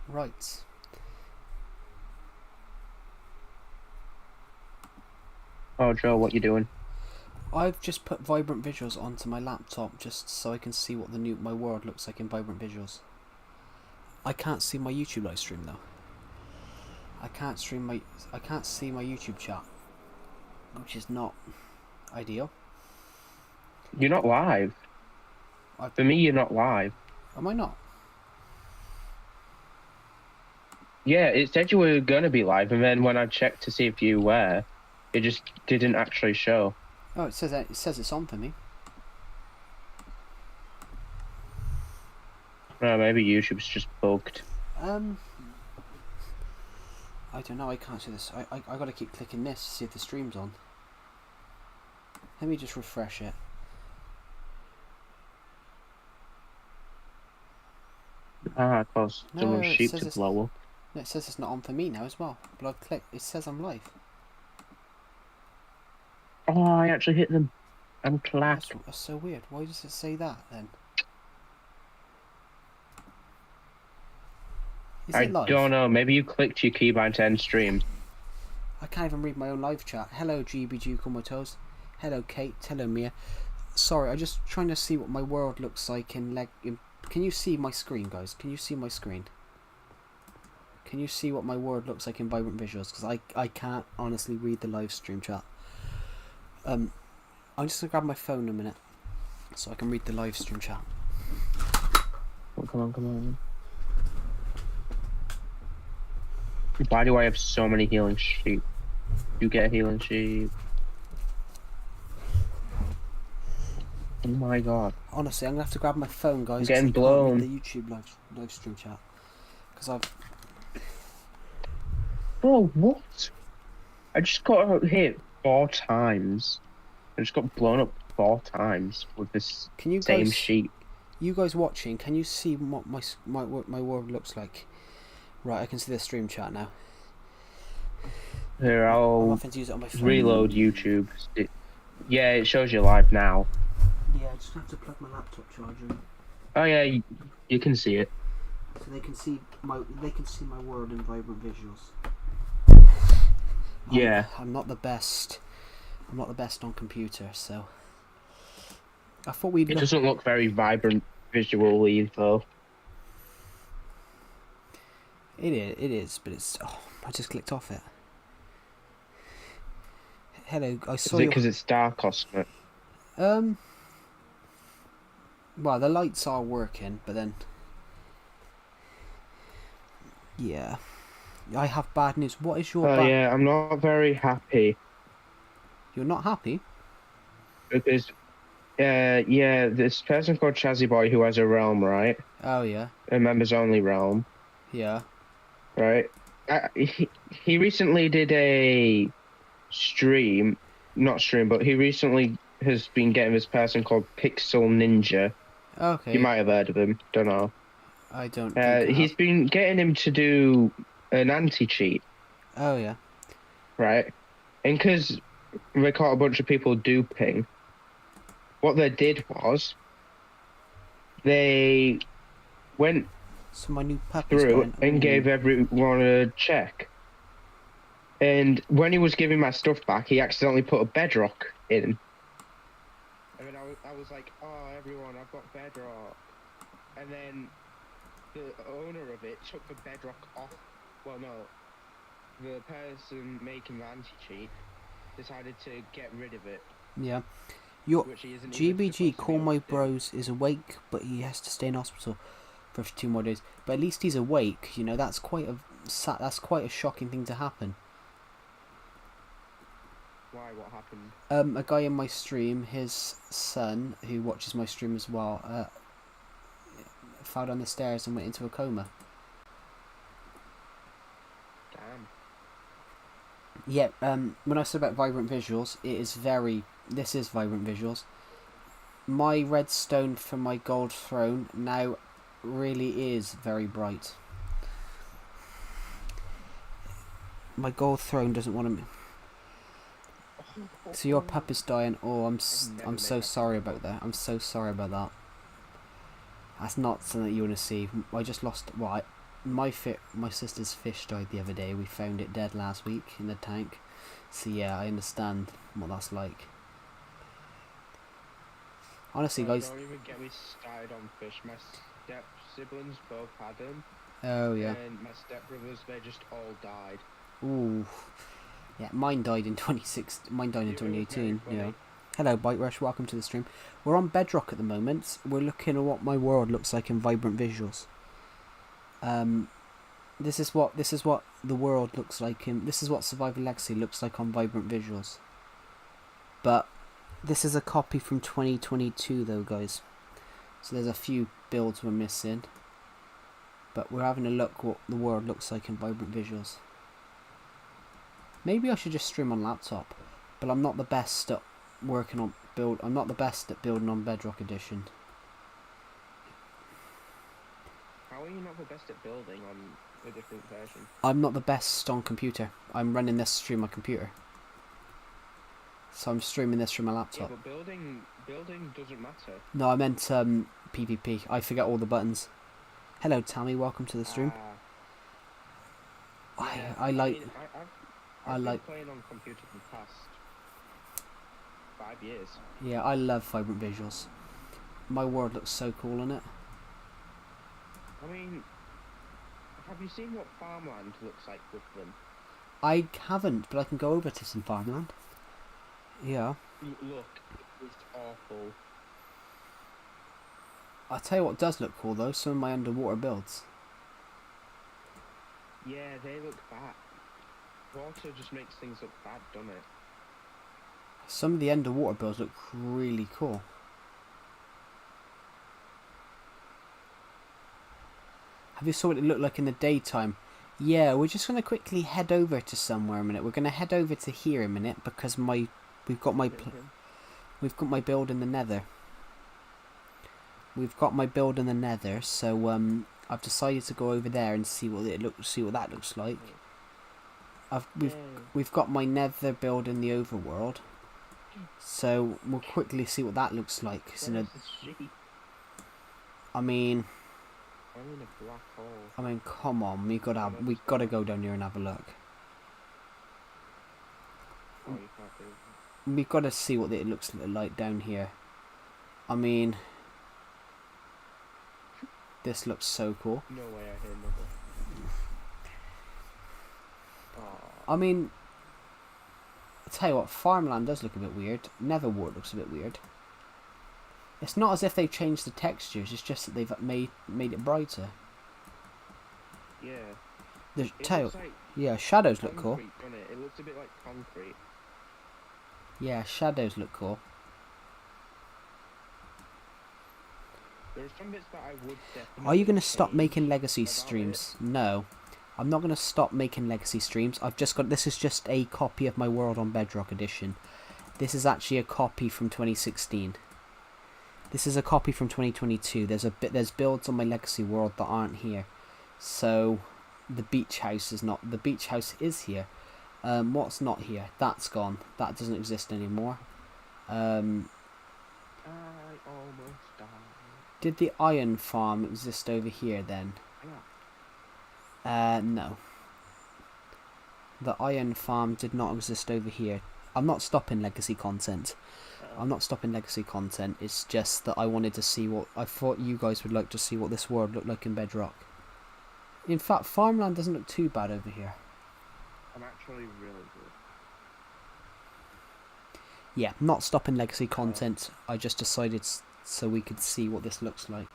Right. Oh, Joe, what you doing? I've just put vibrant visuals onto my laptop just so I can see what my world looks like in vibrant visuals. I can't see my YouTube live stream though. I can't see my YouTube chat, which is not ideal. You're not live. I For me, you're not live. Am I not? Yeah, it said you were gonna be live, and then when I checked to see if you were, it just didn't actually show. Oh, it says it's on for me. Oh, maybe YouTube's just bugged. I don't know. I can't see this. I gotta keep clicking this to see if the stream's on. Let me just refresh it. Ah, cause No, someone's it sheep says to it's. blow up. No, it says it's not on for me now as well. But I've clicked. It says I'm live. Oh, I actually hit them. I'm clapped. That's so weird. Why does it say that then? Is I it live? don't know. Maybe you clicked your keybind to end stream. I can't even read my own live chat. Hello, GBG Comatose. Hello, Kate. Hello, Mia. Sorry, I'm just trying to see what my world looks like Can you see my screen, guys? Can you see my screen? Can you see what my world looks like in vibrant visuals? Because I can't honestly read the live stream chat. I'm just gonna grab my phone in a minute so I can read the live stream chat. Oh, come on, come on. Why do I have so many healing sheep? You get a healing sheep. Oh my god. Honestly, I'm gonna have to grab my phone, guys. I'm getting 'Cause I can't blown. read the YouTube live stream chat. Because I've. Bro, what? I just got hit 4 times. I just got blown up 4 times with this Can you same guys? sheep. You guys watching? Can you see what my world looks like? Right, I can see the stream chat now. Here, I'm I'll having to use it on my phone. reload YouTube. Yeah, it shows you live now. Yeah, I just have to plug my laptop charger in. Oh yeah, you can see it. So they can see my world in vibrant visuals. Yeah. I'm not the best. I'm not the best on computer, so I thought we'd It look. doesn't look very vibrant visually though. It is, but it's. Oh, I just clicked off it. Hello, I saw Is it you. because it's dark or something? Well, the lights are working, but then. Yeah. I have bad news. What is your Oh yeah, I'm not very happy You're not happy? because yeah, this person called Chazzy Boy who has a realm, right? Oh yeah. A members only realm, Yeah. right? He recently did a stream, not stream, but he recently has been getting this person called Pixel Ninja. You Okay. might have heard of him, don't know. I don't think I He's have. been getting him to do an anti-cheat, Oh yeah. right? And because they caught a bunch of people duping, what they did was they went So my new puppy's through dying. and Ooh. gave everyone a check. And when he was giving my stuff back, he accidentally put a bedrock in. And then I was like, oh, everyone, I've got bedrock. And then the owner of it took the bedrock off. Well, no, the person making the anti-cheat decided to get rid of it. Yeah. Your Which he isn't even GBG supposed to Call be My able to do. Bros is awake, but he has to stay in hospital for 2 more days. But at least he's awake. You know, that's quite a shocking thing to happen. Why? What happened? A guy in my stream, his son, who watches my stream as well, fell down the stairs and went into a coma. Damn. Yeah, when I said about vibrant visuals, this is vibrant visuals. My redstone for my gold throne now really is very bright. My gold throne doesn't want to... So your pup is dying. Oh, I'm so sorry about that. I'm so sorry about that. That's not something that you want to see. I just lost... What? my sister's fish died the other day. We found it dead last week in the tank. So yeah, I understand what that's like. Honestly, guys. Don't even get me started on fish. My step siblings both had them, Oh yeah. and my stepbrothers, they just all died. Ooh. Yeah, mine died in 26. Mine died in It was very 2018. funny. Yeah. Hello, Bite Rush. Welcome to the stream. We're on Bedrock at the moment. We're looking at what my world looks like in vibrant visuals. This is what the world looks like in. This is what Survivor Legacy looks like on vibrant visuals. But this is a copy from 2022, though, guys. So there's a few builds we're missing. But we're having a look what the world looks like in vibrant visuals. Maybe I should just stream on laptop, but I'm not the best at working on build. I'm not the best at building on Bedrock Edition. How are you not the best at building on a different version? I'm not the best on computer. I'm running this through my computer, so I'm streaming this through my laptop. Yeah, but building doesn't matter. No, I meant PvP. I forget all the buttons. Hello, Tammy. Welcome to the stream. Yeah, I like. mean, I I've like. been playing on computer for the past 5 years. Yeah, I love vibrant visuals. My world looks so cool in it. I mean, have you seen what farmland looks like with them? I haven't, but I can go over to some farmland. Yeah. Look, it's awful. I'll tell you what does look cool though, some of my underwater builds. Yeah, they look bad. Water just makes things look bad, doesn't it? Some of the underwater builds look really cool. Have you saw what it looked like in the daytime? Yeah, we're just going to quickly head over to somewhere a minute. We're going to head over to here a minute because we've got my build in the nether. We've got my build in the nether, so I've decided to go over there and see what that looks like. We've got my nether build in the overworld, so we'll quickly see what that looks like. I mean, I'm in a black hole. I mean, come on, we gotta go down here and have a look. Oh, you can't do that. We've got to see what it looks like down here. I mean, this looks so cool. No way I hear another. I mean, I'll tell you what, farmland does look a bit weird. Netherwart looks a bit weird. It's not as if they've changed the textures, it's just that they've made it brighter. Yeah. Yeah, shadows look cool. It looks a bit like concrete. Yeah, shadows look cool. There's some bits that I would definitely. Are you going to stop making legacy streams? No. I'm not going to stop making legacy streams. This is just a copy of my world on Bedrock Edition. This is actually a copy from 2016. This is a copy from 2022. There's builds on my legacy world that aren't here. So the beach house is not. The beach house is here. What's not here? That's gone. That doesn't exist anymore. I almost died. Did the iron farm exist over here then? Yeah. No. The iron farm did not exist over here. I'm not stopping legacy content. It's just that I wanted to see what... I thought you guys would like to see what this world looked like in Bedrock. In fact, farmland doesn't look too bad over here. I'm actually really good. Yeah, not stopping legacy content. I just decided so we could see what this looks like.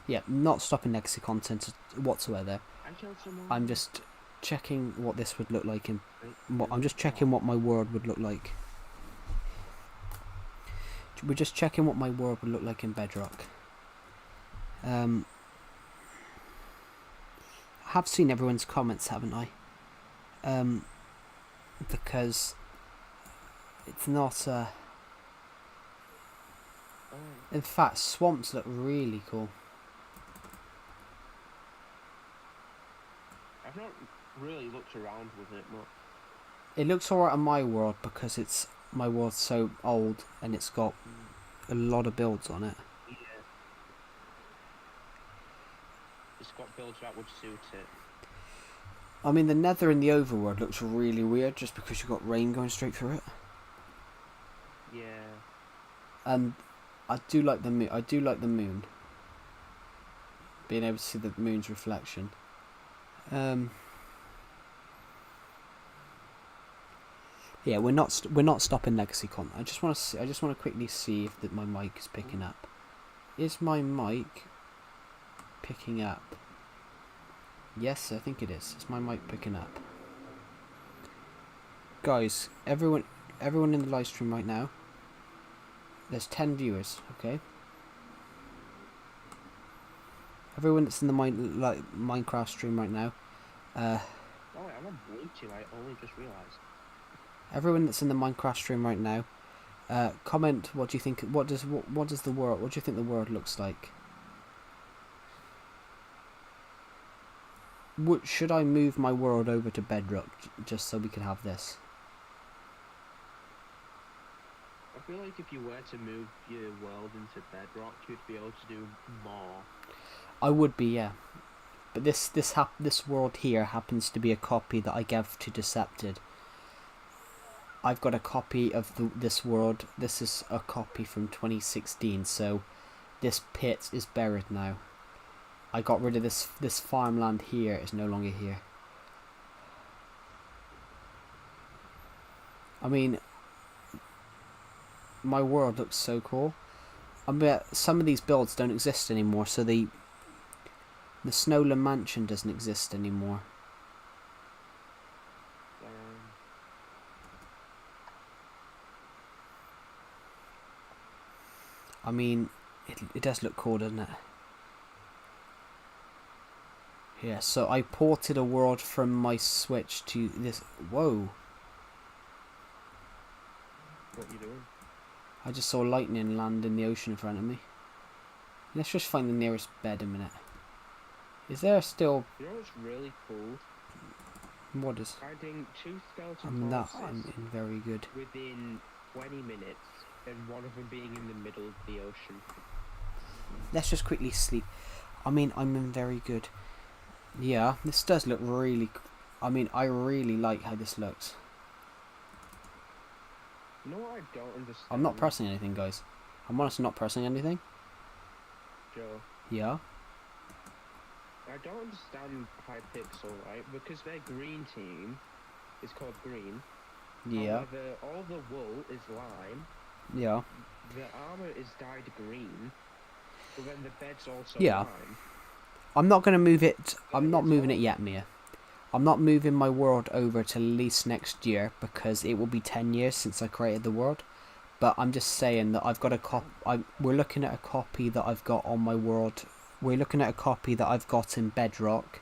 Yeah, not stopping legacy content whatsoever. I'm just checking what this would look like I'm just checking what my world would look like. We're just checking what my world would look like in Bedrock. I have seen everyone's comments, haven't I? Because it's not in fact, swamps look really cool. I've not really looked around with it much. It looks alright on my world because my world's so old and it's got a lot of builds on it. Yeah. It's got builds that would suit it. I mean, the Nether in the overworld looks really weird just because you've got rain going straight through it. Yeah. And I do like the moon. I do like the moon. Being able to see the moon's reflection. Yeah, we're not stopping legacy content. I just want to quickly see if my mic is picking up. Is my mic picking up? Yes, I think it is. Is my mic picking up? Guys, everyone in the live stream right now. There's 10 viewers, okay? Everyone that's in the Minecraft stream right now. Oh, I'm on Bluetooth. I only just realised. Everyone that's in the Minecraft stream right now. Comment. What do you think? What do you think the world looks like? Should I move my world over to Bedrock just so we can have this? I feel like if you were to move your world into Bedrock, you'd be able to do more. I would be, yeah. But this world here happens to be a copy that I gave to Decepted. I've got a copy of this world. This is a copy from 2016, so this pit is buried now. I got rid of this farmland here. Is no longer here. I mean, my world looks so cool. I bet some of these builds don't exist anymore, so the Snowland Mansion doesn't exist anymore. I mean, it does look cool, doesn't it? Yeah, so I ported a world from my Switch to this. Whoa. What are you doing? I just saw lightning land in the ocean in front of me. Let's just find the nearest bed a minute. Is there still... You know what's really cool? What is... Finding 2 skeleton horses I'm in very good. within 20 minutes and one of them being in the middle of the ocean. Let's just quickly sleep. I mean, I'm in very good. Yeah, this does look really... I mean, I really like how this looks. You know what I don't understand? I'm not pressing anything, guys. I'm honestly not pressing anything. Joe. Yeah? I don't understand Hypixel, right? Because their green team is called green. Yeah. However, all the wool is lime. Yeah. The armor is dyed green. But then the bed's also Yeah. lime. I'm not going to move it. I'm not moving it yet, Mia. I'm not moving my world over to at least next year because it will be 10 years since I created the world. But I'm just saying that I've got we're looking at a copy that I've got on my world. We're looking at a copy that I've got in Bedrock.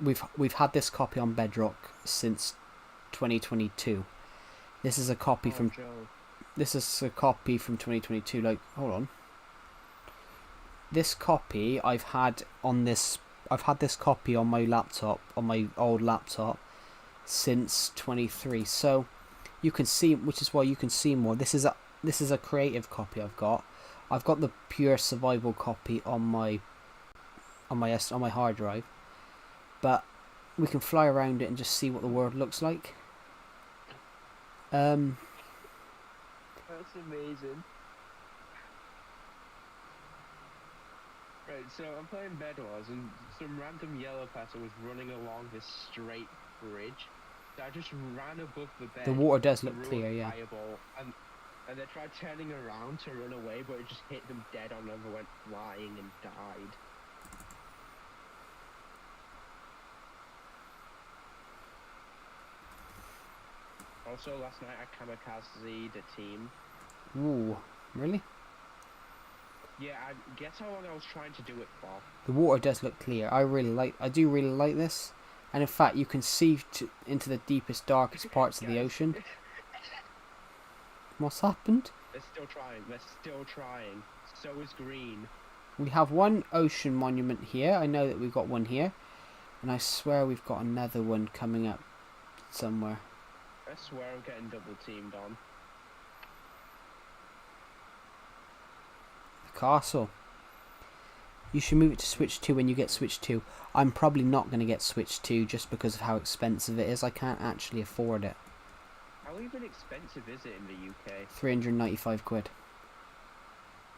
We've had this copy on Bedrock since 2022. This is a copy from... Joe. This is a copy from 2022. Like, hold on. This copy I've had this copy on my laptop, on my old laptop, since 23. So you can see, which is why you can see more. This is a creative copy I've got. I've got the pure survival copy on my hard drive. But we can fly around it and just see what the world looks like. That's amazing. Right, so I'm playing Bed Wars and some random yellow petal was running along this straight bridge. So I just ran above the bed. The water does look threw clear, a yeah. fireball, and they tried turning around to run away, but it just hit them dead on and went flying and died. Also, last night I kamikazed the team. Ooh, really? Yeah, guess how long I was trying to do it for. The water does look clear. I do really like this. And in fact, you can see into the deepest, darkest parts of the ocean. What's happened? They're still trying. So is green. We have one ocean monument here. I know that we've got one here. And I swear we've got another one coming up somewhere. I swear I'm getting double teamed on. The castle. You should move it to Switch 2 when you get Switch 2. I'm probably not going to get Switch 2 just because of how expensive it is. I can't actually afford it. How even expensive is it in the UK? 395 quid.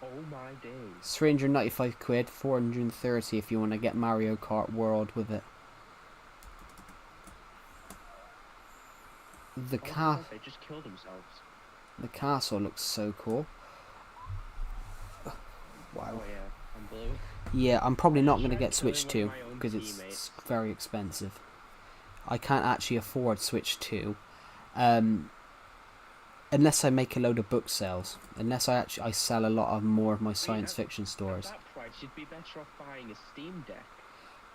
Oh my days. 395 quid, 430 if you want to get Mario Kart World with it. The They just killed themselves. The castle looks so cool. Wow. Oh yeah, I'm blue. Yeah, I'm probably not going to get Switch 2 because it's very expensive. I can't actually afford Switch 2. Unless I make a load of book sales. Unless I sell a lot of more of my science fiction stories. At that price, you'd be better off buying a Steam Deck.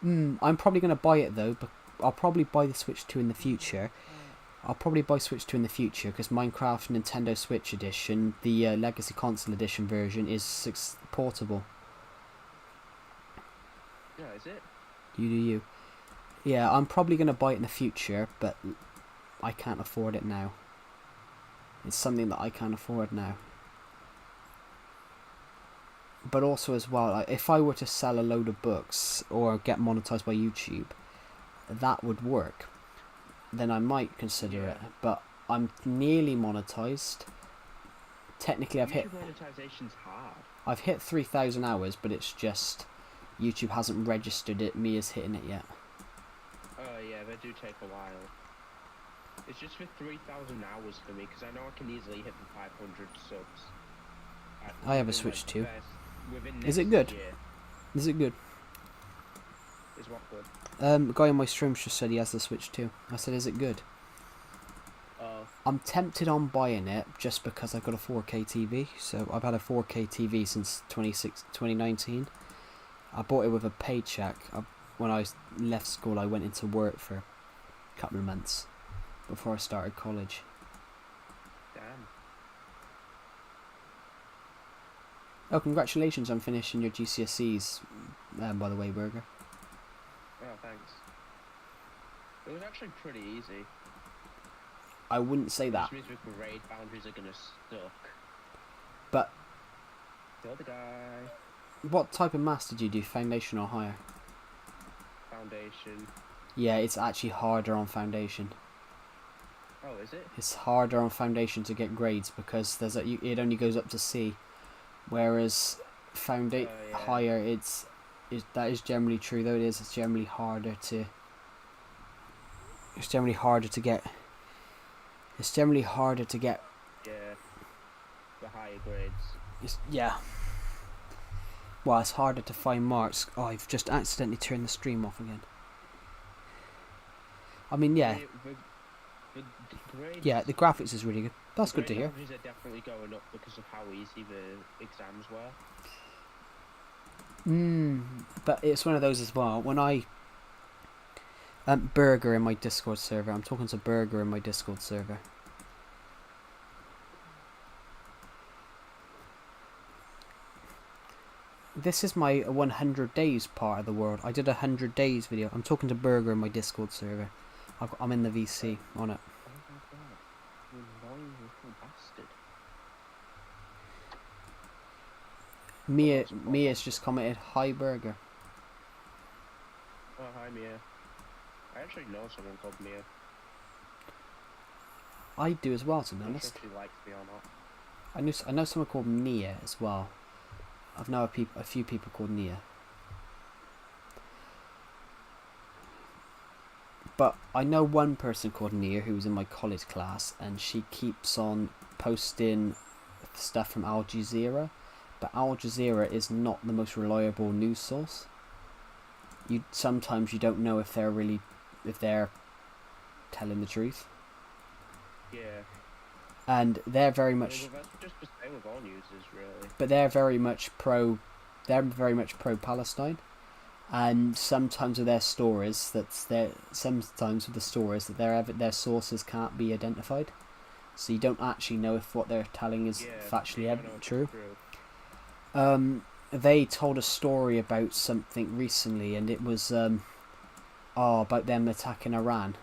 I'm probably going to buy it though, but I'll probably buy the Switch 2 in the future. I'll probably buy Switch 2 in the future because Minecraft Nintendo Switch Edition, the Legacy Console Edition version, is portable. Yeah, is it? You do you. Yeah, I'm probably going to buy it in the future, but I can't afford it now. It's something that I can't afford now. But also as well, like, if I were to sell a load of books or get monetized by YouTube, that would work. Then I might consider it. But I'm nearly monetized. Technically, monetization's hard. I've hit 3,000 hours, but it's just YouTube hasn't registered me as hitting it yet. Oh yeah, they do take a while. It's just for 3,000 hours for me, because I know I can easily hit the 500 subs. I have a Switch 2. Is it good? Year. Is it good? Is what good? A guy on my stream just said he has the Switch 2. I said, is it good? Oh. I'm tempted on buying it just because I've got a 4K TV. So I've had a 4K TV since 2019. I bought it with a paycheck. When I left school, I went into work for a couple of months before I started college. Damn. Oh, congratulations on finishing your GCSEs, by the way, Burger. Oh, thanks. It was actually pretty easy. I wouldn't say that. Which means with grade boundaries are gonna suck. But Kill the guy. What type of maths did you do? Foundation or higher? Foundation. Yeah, it's actually harder on foundation. Oh, is it? It's harder on foundation to get grades because it only goes up to C, whereas higher that is generally true though. It's generally harder to. It's generally harder to get. It's generally harder to get. Yeah. The higher grades. Yeah. Well, it's harder to find marks. Oh, I've just accidentally turned the stream off again. I mean, yeah. Yeah, the graphics is really good. That's good to hear. The grades are definitely going up because of how easy the exams were. But it's one of those as well. When I Burger in my Discord server. I'm talking to Burger in my Discord server. This is my 100 days part of the world. I did a 100 days video. I'm talking to Burger in my Discord server. I'm in the VC on it. Oh my god. You annoying little bastard. Mia's just commented, "Hi Burger." Oh, hi Mia. I actually know someone called Mia. I do as well, to be I'm not sure honest. if she likes me or not. I know someone called Nia as well. I've known a few people called Nia. But I know one person called Nia who was in my college class, and she keeps on posting stuff from Al Jazeera. But Al Jazeera is not the most reliable news source. Sometimes you don't know if they're telling the truth. Yeah. And they're very much. Well, that's just the same with all news, really. But they're very much pro. They're very much pro Palestine, and sometimes with their stories, sometimes with the stories that their sources can't be identified, so you don't actually know if what they're telling is factually true. They told a story about something recently, and it was about them attacking Iran.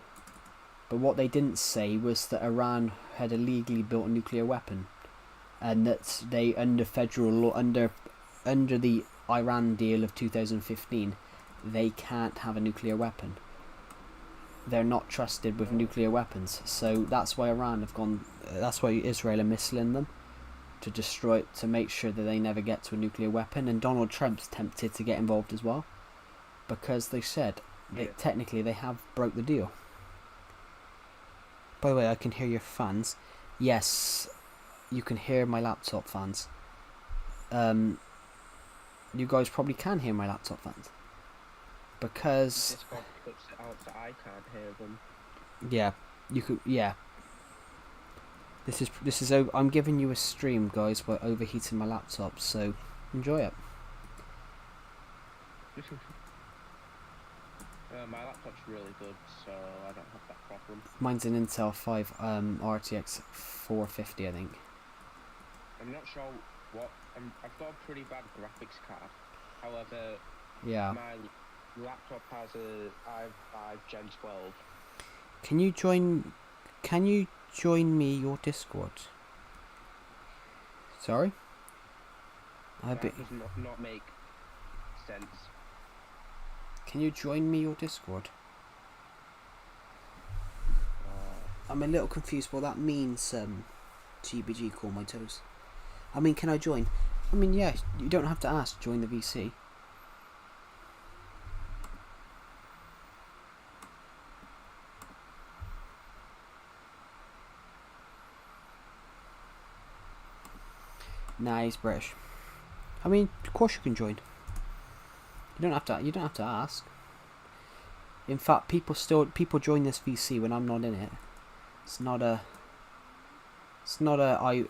But what they didn't say was that Iran had illegally built a nuclear weapon, and that they, under federal law, under the Iran deal of 2015, they can't have a nuclear weapon. They're not trusted with nuclear weapons, so that's why Iran have gone. That's why Israel are missiling them to destroy it, to make sure that they never get to a nuclear weapon. And Donald Trump's tempted to get involved as well, because they said that technically they have broke the deal. By the way, I can hear your fans. Yes, you can hear my laptop fans. You guys probably can hear my laptop fans, because Discord puts it out that I can't hear them. yeah, you could, yeah. This is I'm giving you a stream, guys, by overheating my laptop, so enjoy it. My laptop's really good, so I don't have that problem. Mine's an Intel 5 RTX 450, I think. I'm not sure what. I've got a pretty bad graphics card. However, Yeah. my laptop has a i5 Gen 12. Can you join me your Discord? Sorry? That does not make sense. Can you join me your Discord? I'm a little confused what that means, GBG, call my toes. I mean, can I join? I mean, yeah, you don't have to ask, join the VC. Nah, he's British. I mean, of course you can join. You don't have to ask. In fact, people join this VC when I'm not in it. It's not a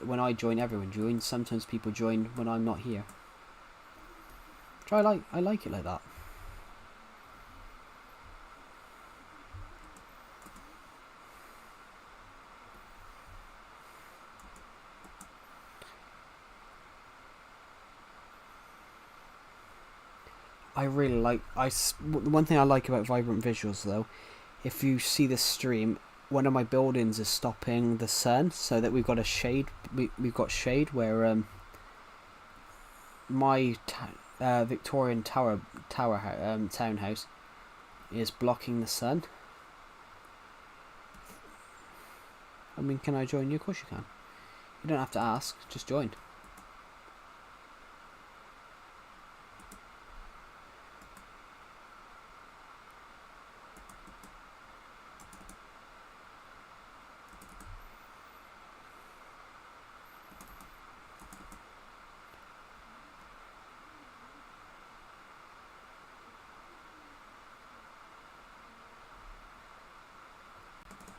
when I join, everyone joins. Sometimes people join when I'm not here. I like it like that. I really like. One thing I like about Vibrant Visuals, though, if you see the stream, one of my buildings is stopping the sun, so that we've got a shade. We've got shade where my Victorian townhouse is blocking the sun. I mean, can I join you? Of course you can. You don't have to ask. Just join.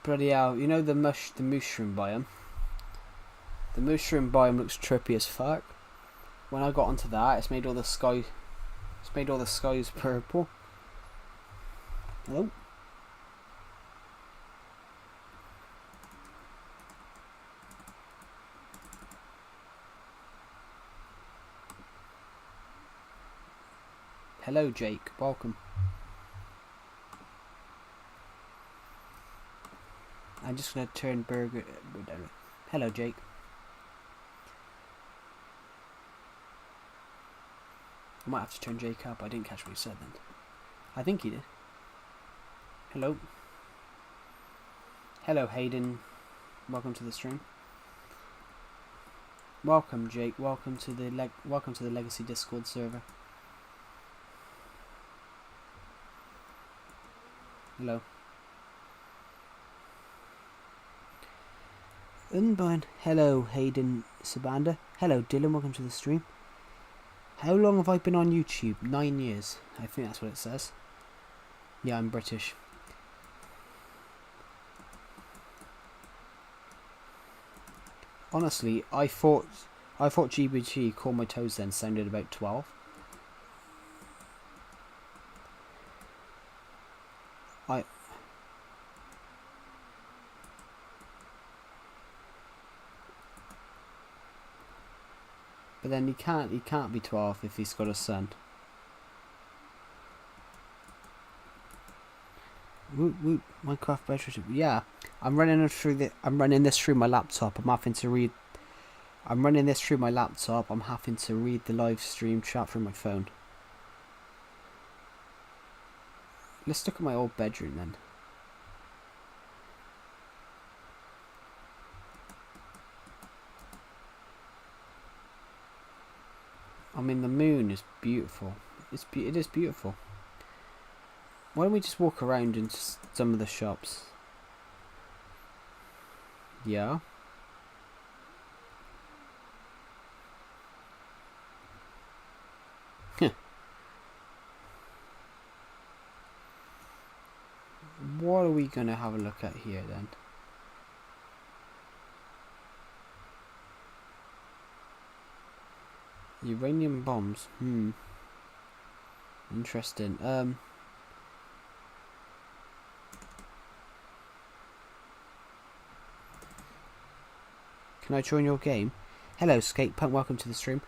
Bloody hell, you know the mushroom biome? The mushroom biome looks trippy as fuck. When I got onto that, it's made all the skies purple. Hello? Hello, Jake. Welcome. I'm just gonna turn burger. Hello, Jake. I might have to turn Jake up. I didn't catch what he said then. I think he did. Hello. Hello, Hayden. Welcome to the stream. Welcome, Jake. Welcome to the Legacy Discord server. Hello. Unbound. Hello, Hayden Sabanda. Hello, Dylan. Welcome to the stream. How long have I been on YouTube? 9 years. I think that's what it says. Yeah, I'm British. Honestly, I thought GBG Call My Toes then sounded about 12. But then he can't be 12 if he's got a son. Woot woot. Minecraft bedroom. Yeah, I'm running it through the. I'm running this through my laptop. I'm having to read. I'm running this through my laptop. I'm having to read the live stream chat through my phone. Let's look at my old bedroom then. I mean, the moon is beautiful. It is beautiful. Why don't we just walk around in some of the shops? Yeah. What are we gonna have a look at here then? Uranium bombs. Interesting. Can I join your game? Hello, Skatepunk. Welcome to the stream.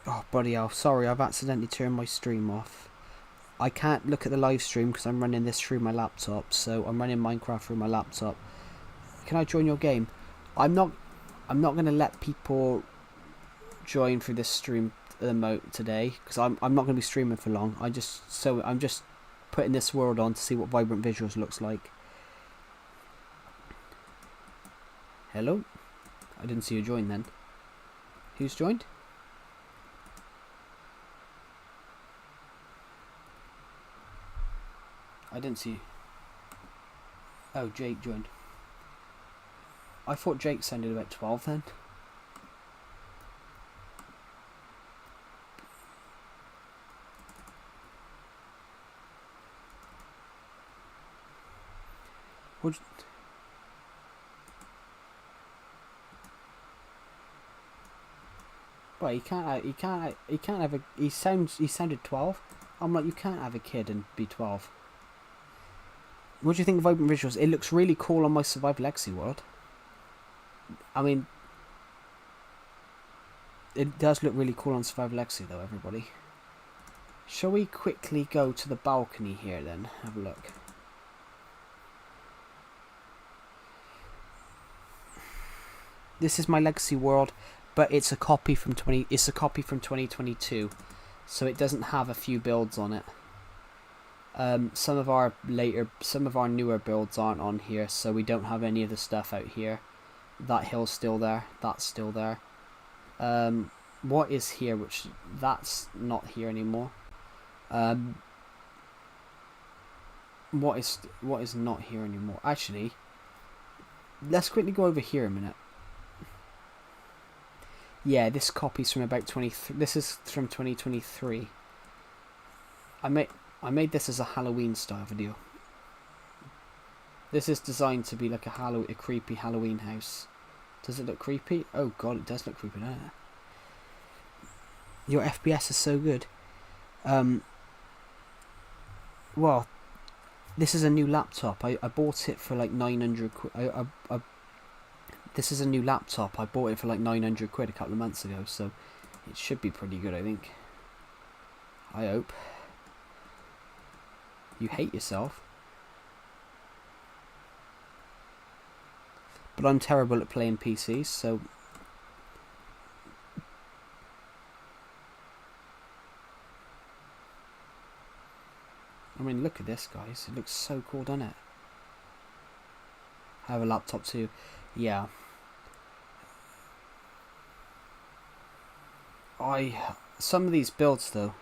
Oh, bloody hell. Sorry, I've accidentally turned my stream off. I can't look at the live stream because I'm running this through my laptop. So I'm running Minecraft through my laptop. Can I join your game? I'm not going to let people join through this stream today because I'm not going to be streaming for long. I'm just putting this world on to see what Vibrant Visuals looks like. Hello? I didn't see you join then. Who's joined? I didn't see you. Oh, Jake joined. I thought Jake sounded about 12 then. Well, he can't have a. He sounded 12. I'm like, you can't have a kid and be 12. What do you think of Vibrant Visuals? It looks really cool on my Survival Legacy world. I mean, it does look really cool on Survival Legacy though, everybody. Shall we quickly go to the balcony here then? Have a look. This is my Legacy world, but it's a copy from 2022, so it doesn't have a few builds on it. Some of our newer builds aren't on here, so we don't have any of the stuff out here. That hill's still there. That's still there. What is here? Which that's not here anymore. What is not here anymore? Actually, let's quickly go over here a minute. Yeah, this copy's from about 23. This is from 2023. I made this as a Halloween style video. This is designed to be like a creepy Halloween house. Does it look creepy? Oh god, it does look creepy, doesn't it? Your FPS is so good. Well, this is a new laptop. I bought it for like 900 quid. This is a new laptop. I bought it for like 900 quid a couple of months ago, so it should be pretty good, I think. I hope. You hate yourself. But I'm terrible at playing PCs, so... I mean, look at this, guys. It looks so cool, doesn't it? I have a laptop too. Yeah. Some of these builds though,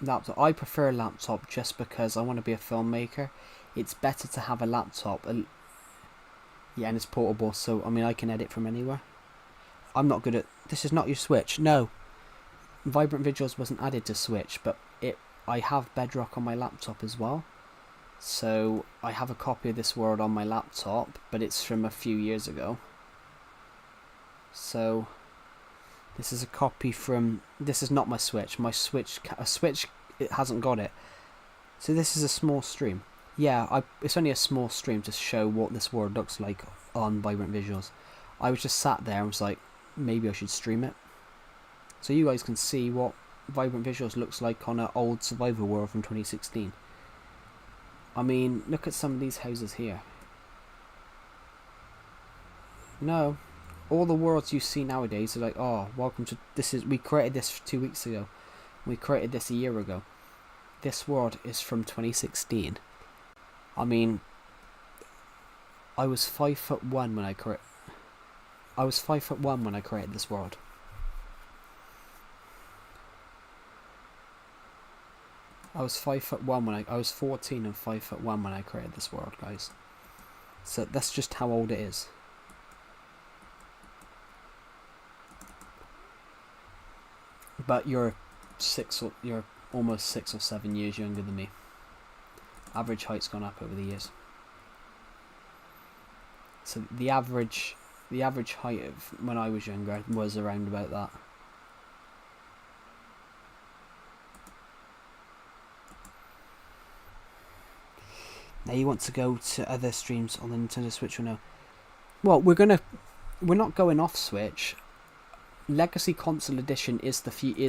laptop, I prefer a laptop just because I want to be a filmmaker. It's better to have a laptop, yeah, and it's portable, so I mean I can edit from anywhere. I'm not good at, this is not your Switch, no. Vibrant Visuals wasn't added to Switch, but I have Bedrock on my laptop as well. So I have a copy of this world on my laptop, but it's from a few years ago. So this is a copy from... This is not my Switch. My Switch... it hasn't got it. So this is a small stream. Yeah, it's only a small stream to show what this world looks like on Vibrant Visuals. I was just sat there and was like, maybe I should stream it. So you guys can see what Vibrant Visuals looks like on an old survival world from 2016. I mean, look at some of these houses here. No, all the worlds you see nowadays are like, oh, welcome to this is we created this 2 weeks ago. We created this a year ago. This world is from 2016. I mean, I was 5'1" when I created. I was 5'1" when I created this world. I was 5'1" when I was 14 and 5'1" when I created this world, guys. So that's just how old it is. But you're almost 6 or 7 years younger than me. Average height's gone up over the years. So the average height of when I was younger was around about that. Now you want to go to other streams on the Nintendo Switch or no? Well, we're not going off Switch. Legacy Console Edition is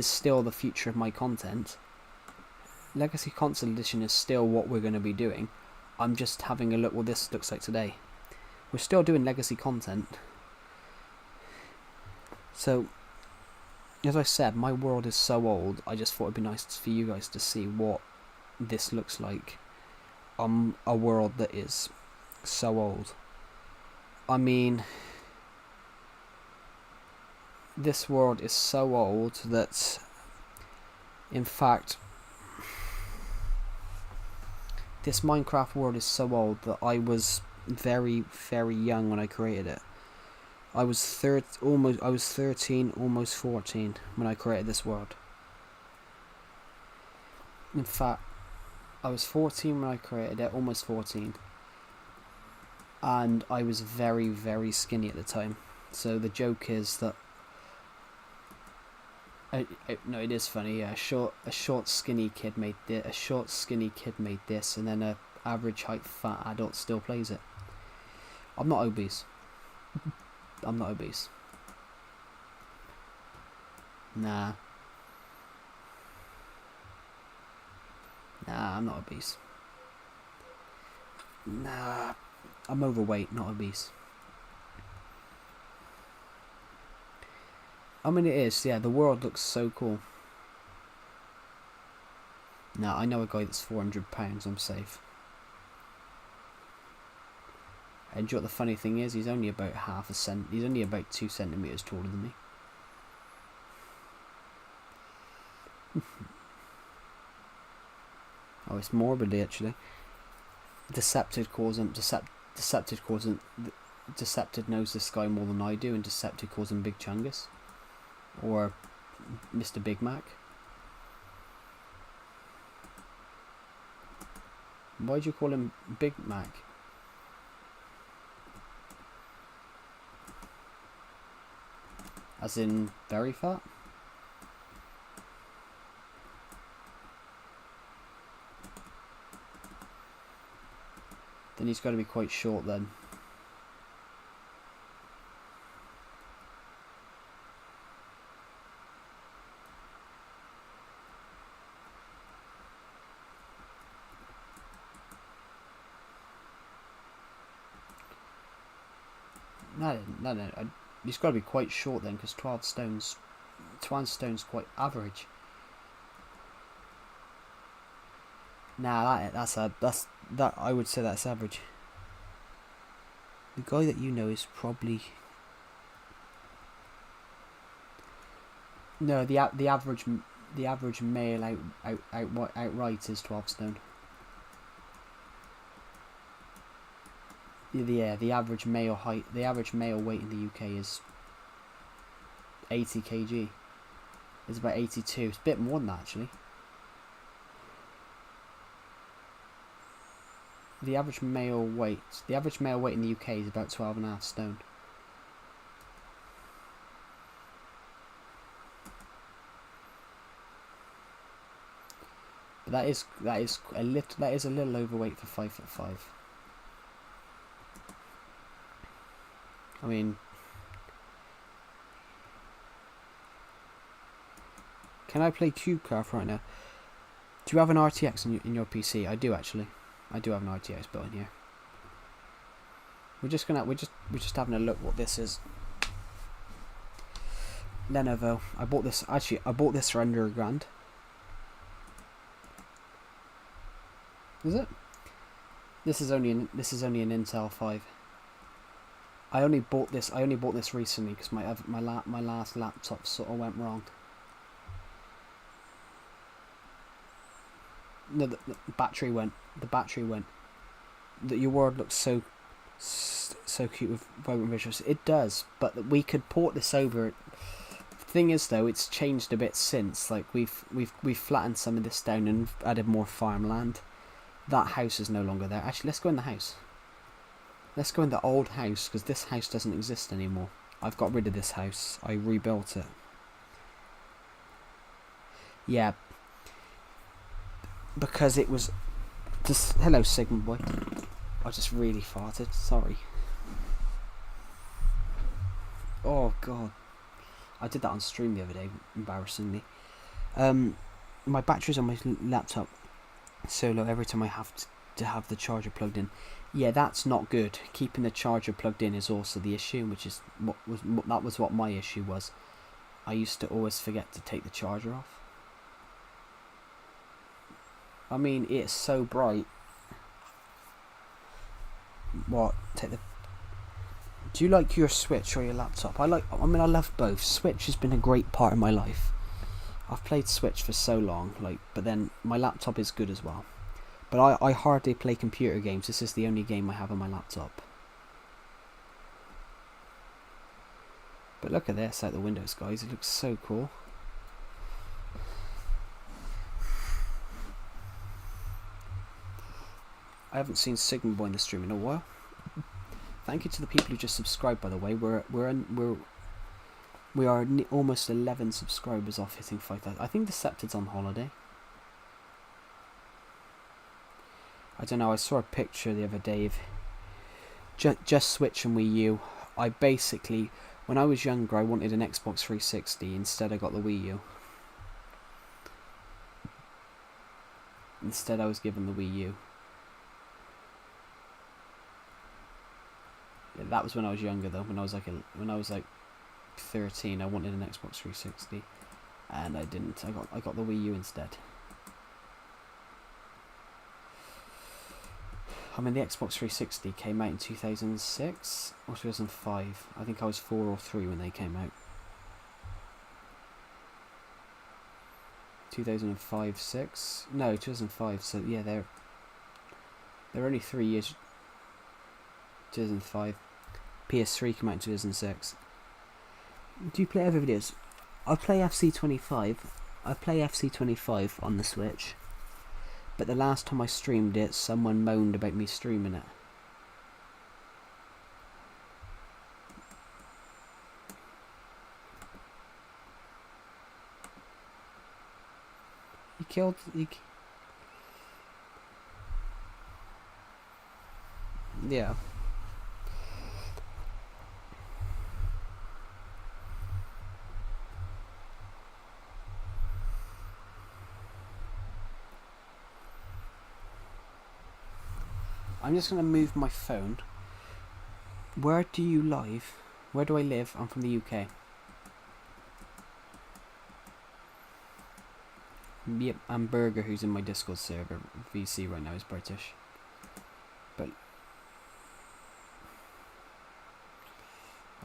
still the future of my content. Legacy Console Edition is still what we're going to be doing. I'm just having a look what this looks like today. We're still doing Legacy content. So, as I said, my world is so old, I just thought it'd be nice for you guys to see what this looks like on a world that is so old. I mean, this world is so old that, in fact, this Minecraft world is so old that I was very, very young when I created it. I was 13, almost 14 when I created this world. In fact, I was 14 when I created it, almost 14. And I was very, very skinny at the time. So the joke is that no, it is funny. Yeah, a short skinny kid made this, and then a average height fat adult still plays it. I'm not obese. I'm not obese. Nah, I'm not obese. Nah, I'm overweight, not obese. I mean, it is, yeah, the world looks so cool. Now, I know a guy that's 400 pounds, I'm safe. And do you know what the funny thing is? He's only about he's only about 2 centimetres taller than me. Oh, it's morbidly, actually. Decepted knows this guy more than I do, and Decepted calls him Big Chungus. Or Mr. Big Mac. Why'd you call him Big Mac? As in very fat? Then he's got to be quite short then. No. He's got to be quite short then, because 12 stone's quite average. Nah, that I would say that's average. The guy that you know is probably no. The average male outright is 12 stone. Yeah, the average male weight in the UK is 80 kg. It's about 82. It's a bit more than that, actually. The average male weight in the UK is about 12.5 stone. But that is a little overweight for 5'5". I mean, can I play CubeCraft right now? Do you have an RTX in your PC? I do, actually. I do have an RTX built in here. We're just having a look what this is. Lenovo. I bought this for under £1,000. Is it? This is only an Intel 5. I only bought this recently because my last laptop sort of went wrong. No, the battery went. Your world looks so cute with vibrant visuals. It does, but we could port this over. The thing is, though, it's changed a bit since. Like we've flattened some of this down and added more farmland. That house is no longer there. Actually, let's go in the house. Let's go in the old house, because this house doesn't exist anymore. I've got rid of this house. I rebuilt it. Yeah. Because it was... Just, hello, Sigma boy. I just really farted. Sorry. Oh, God. I did that on stream the other day, embarrassingly. My battery's on my laptop so low every time I have to have the charger plugged in. Yeah, that's not good. Keeping the charger plugged in is also the issue, which is that was what my issue was. I used to always forget to take the charger off. I mean, it's so bright. What? Do you like your Switch or your laptop? I love both. Switch has been a great part of my life. I've played Switch for so long, but then my laptop is good as well. But I hardly play computer games. This is the only game I have on my laptop. But look at this out the windows, guys. It looks so cool. I haven't seen Sigma Boy in the stream in a while. Thank you to the people who just subscribed, by the way. We are almost 11 subscribers off hitting 5,000. I think Decepted's on holiday. I don't know, I saw a picture the other day of just Switch and Wii U. I basically, when I was younger, I wanted an Xbox 360. Instead, I got the Wii U. Instead, I was given the Wii U. Yeah, that was when I was younger, though. When I was like 13, I wanted an Xbox 360, and I didn't. I got the Wii U instead. I mean, the Xbox 360 came out in 2006 or 2005. I think I was 4 or 3 when they came out. 2005, 6? No, 2005. So yeah, they're only 3 years. 2005. PS3 came out in 2006. Do you play other videos? I play FC25. I play FC25 on the Switch. But the last time I streamed it, someone moaned about me streaming it. Yeah. I'm just going to move my phone. Where do you live? Where do I live? I'm from the UK. Yep, and Burger, who's in my Discord server, VC right now, is British. But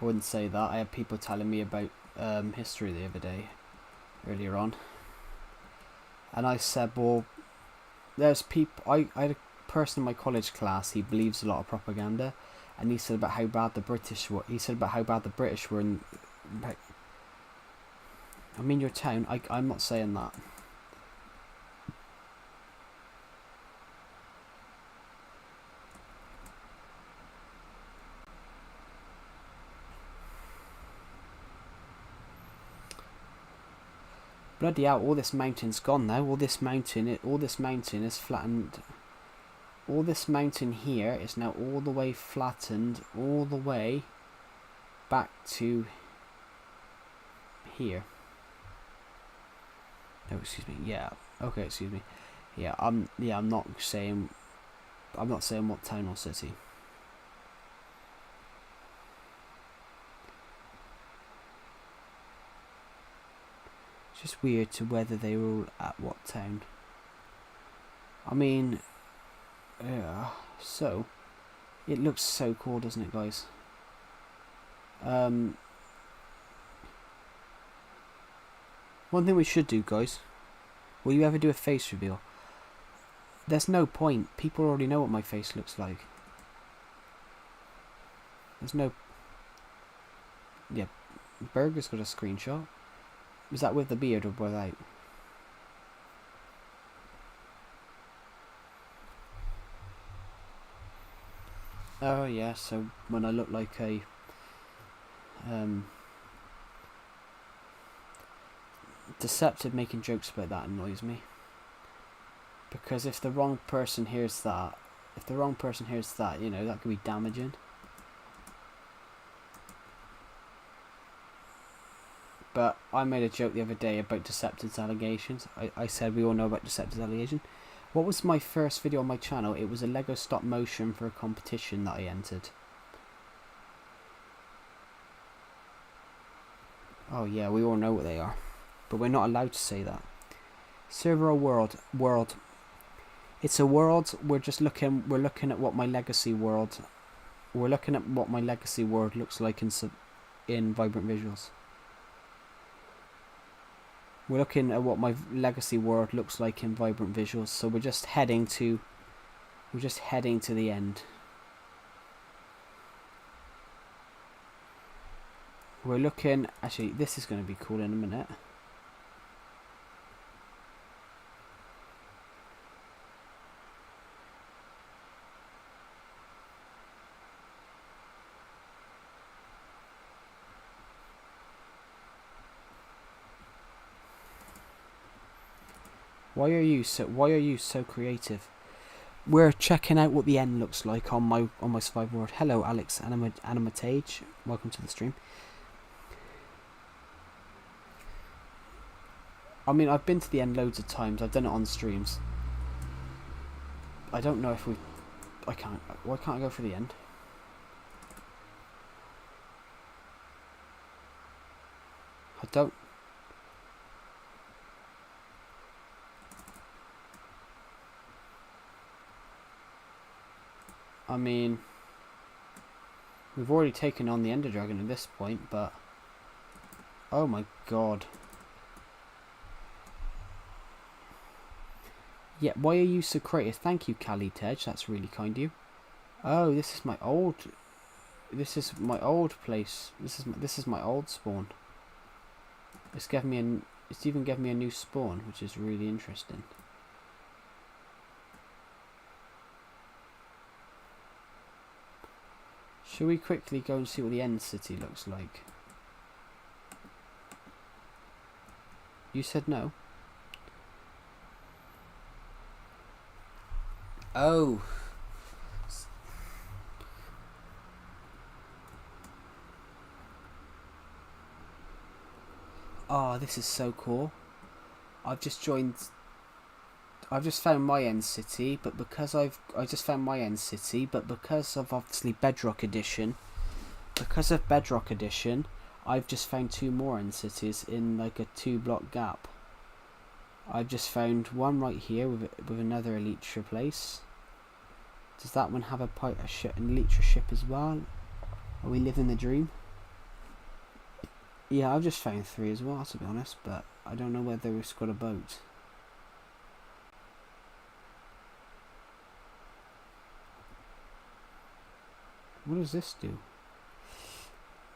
I wouldn't say that. I had people telling me about history the other day, earlier on. And I said, well, there's people... I had a person in my college class, he believes a lot of propaganda, and he said about how bad the British were. He said about how bad the British were in... I mean, your town. I'm not saying that. Bloody hell, all this mountain's gone now. All this mountain is flattened. All this mountain here is now all the way flattened, all the way back to here. Oh, excuse me. Yeah. Okay, excuse me. Yeah, I'm not saying I'm not saying what town or city. It's just weird to whether they were all at what town. I mean, yeah, so it looks so cool, doesn't it, guys? One thing we should do, guys, will you ever do a face reveal? There's no point. People already know what my face looks like. There's no... Yeah, Burger's got a screenshot. Was that with the beard or without? Oh yeah, so when I look like a... Deceptive making jokes about that annoys me. Because if the wrong person hears that, you know, that could be damaging. But I made a joke the other day about Deceptive's allegations. I said we all know about Deceptive's allegation. What was my first video on my channel? It was a Lego stop motion for a competition that I entered. Oh yeah, we all know what they are. But we're not allowed to say that. Server or world. It's a world. We're looking at what my legacy world. We're looking at what my legacy world looks like in Vibrant Visuals. We're looking at what my legacy world looks like in Vibrant Visuals. So we're just heading to the end. We're looking. Actually, this is going to be cool in a minute. Why are you so creative? We're checking out what the end looks like on my survival world. Hello, Alex Animatage. Welcome to the stream. I mean, I've been to the end loads of times. I've done it on streams. I don't know if we... I can't... Why can't I go for the end? I don't... I mean... We've already taken on the Ender Dragon at this point, but... Oh my god. Yeah, why are you so creative? Thank you, Callie Tej. That's really kind of you. Oh, this is my old place. This is my old spawn. It's even given me a new spawn, which is really interesting. Shall we quickly go and see what the end city looks like? You said no. Oh. Oh, this is so cool. I've just found my end city, but because of obviously Bedrock Edition, I've just found 2 more end cities in like a 2-block gap. I've just found one right here with another Elytra place. Does that one have an Elytra ship as well? Are we living the dream? Yeah, I've just found 3 as well, to be honest, but I don't know whether we've got a boat. What does this do?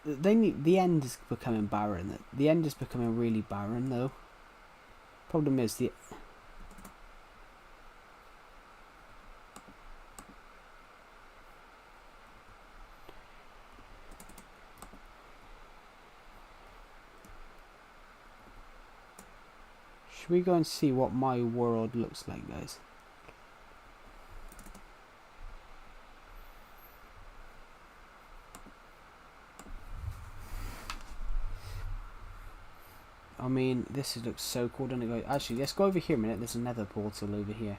The end is becoming barren. The end is becoming really barren, though. Problem is Should we go and see what my world looks like, guys? I mean, this looks so cool, doesn't it, guys? Actually, let's go over here a minute. There's another portal over here.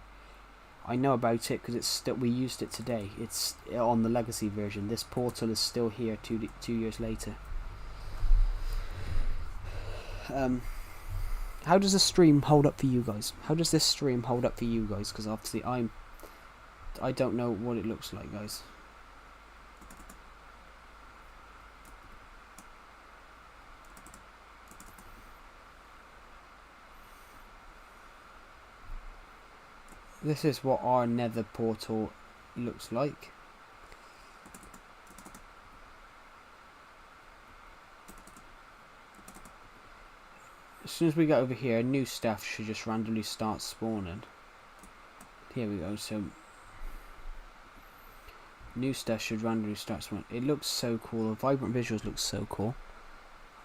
I know about it because we used it today. It's on the legacy version. This portal is still here 2 years later. How does the stream hold up for you guys? How does this stream hold up for you guys? Because obviously I don't know what it looks like, guys. This is what our nether portal looks like. As soon as we get over here, new stuff should just randomly start spawning. Here we go, so new stuff should randomly start spawning. It looks so cool, the vibrant visuals look so cool.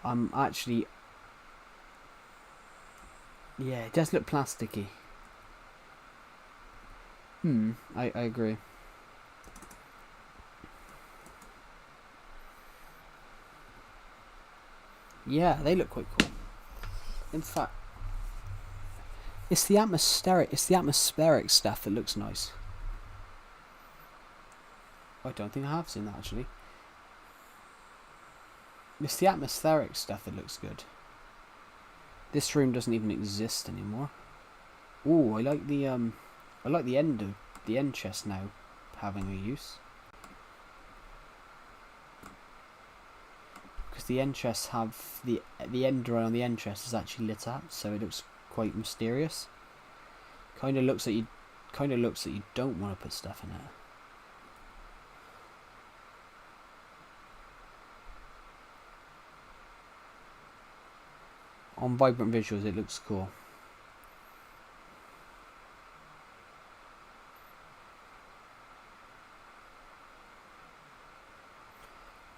Actually, yeah, it does look plasticky. I agree. Yeah, they look quite cool. In fact, it's the atmospheric stuff that looks nice. I don't think I have seen that actually. It's the atmospheric stuff that looks good. This room doesn't even exist anymore. Ooh, I like the end chest now having a use. Because the end chests have the end ray on the end chest is actually lit up, so it looks quite mysterious. Kind of looks like you don't want to put stuff in it. On vibrant visuals, it looks cool.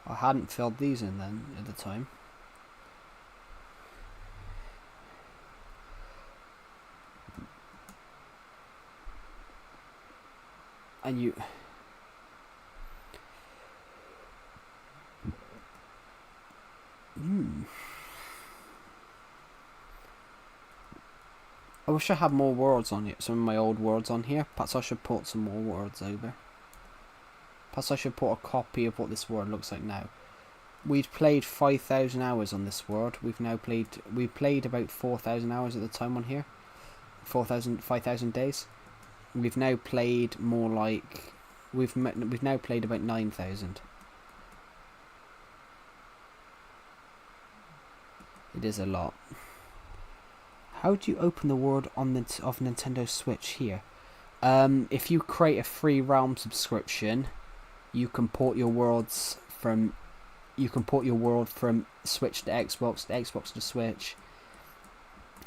I hadn't filled these in then at the time. And you... I wish I had more worlds on it, some of my old worlds on here. Perhaps I should put some more worlds over. Perhaps I should put a copy of what this world looks like now. We'd played 5,000 hours on this world. We played about 4,000 hours at the time on here. 5,000 days. We've now played more like... We've now played about 9,000. It is a lot. How do you open the world on the of Nintendo Switch here? If you create a free realm subscription, you can port your worlds from Switch to Xbox to Switch.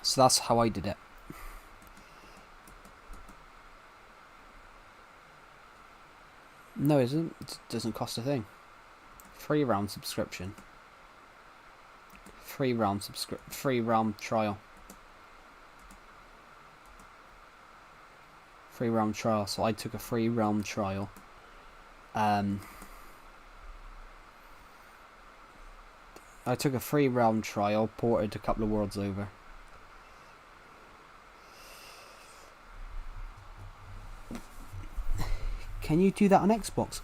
So that's how I did it. No, it isn't. It doesn't cost a thing. Free realm subscription. Free realm trial. Free realm trial. So I took a free realm trial. I took a free realm trial, ported a couple of worlds over. Can you do that on Xbox?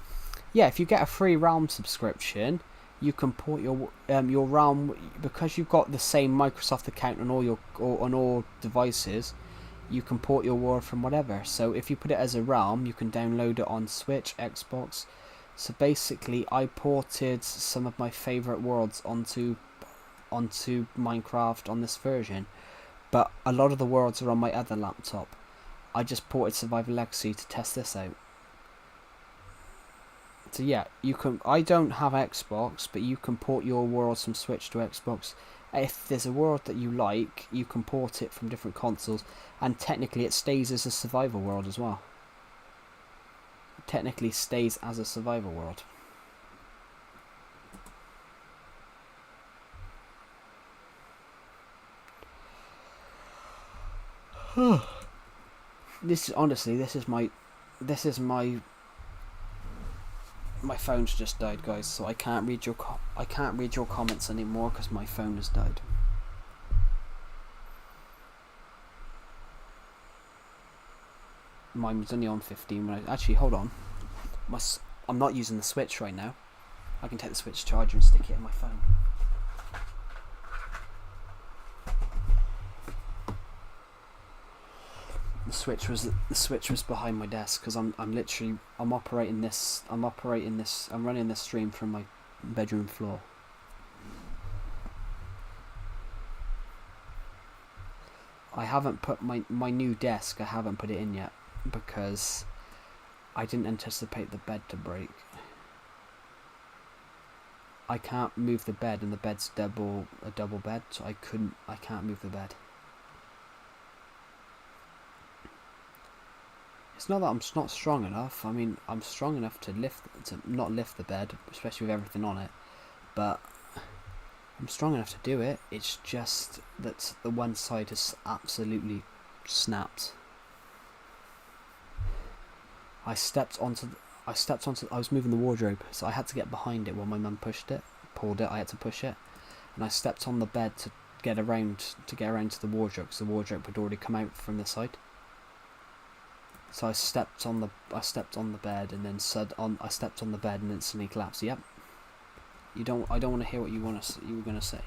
Yeah, if you get a free realm subscription, you can port your realm, because you've got the same Microsoft account on all devices. You can port your world from whatever. So if you put it as a realm, you can download it on Switch, Xbox. So basically, I ported some of my favourite worlds onto Minecraft on this version, but a lot of the worlds are on my other laptop. I just ported Survival Legacy to test this out. So yeah, you can. I don't have Xbox, but you can port your worlds from Switch to Xbox. If there's a world that you like, you can port it from different consoles, and technically it stays as a survival world as well. It technically stays as a survival world. This is my phone's just died, guys, so I can't read your comments anymore because my phone has died. Mine was only on 15 when I... Actually, hold on. I'm not using the Switch right now. I can take the Switch charger and stick it in my phone. The Switch was behind my desk because I'm running this stream from my bedroom floor. I haven't put my new desk. I haven't put it in yet because I didn't anticipate the bed to break. I can't move the bed, and the bed's a double bed, so I can't move the bed. It's not that I'm not strong enough. I mean, I'm strong enough to not lift the bed, especially with everything on it. But I'm strong enough to do it. It's just that the one side has absolutely snapped. I was moving the wardrobe, so I had to get behind it while my mum pulled it. I had to push it, and I stepped on the bed to get around to the wardrobe because the wardrobe had already come out from the side. So I stepped on the bed and then I stepped on the bed and instantly collapsed. Yep. I don't want to hear what you were gonna say.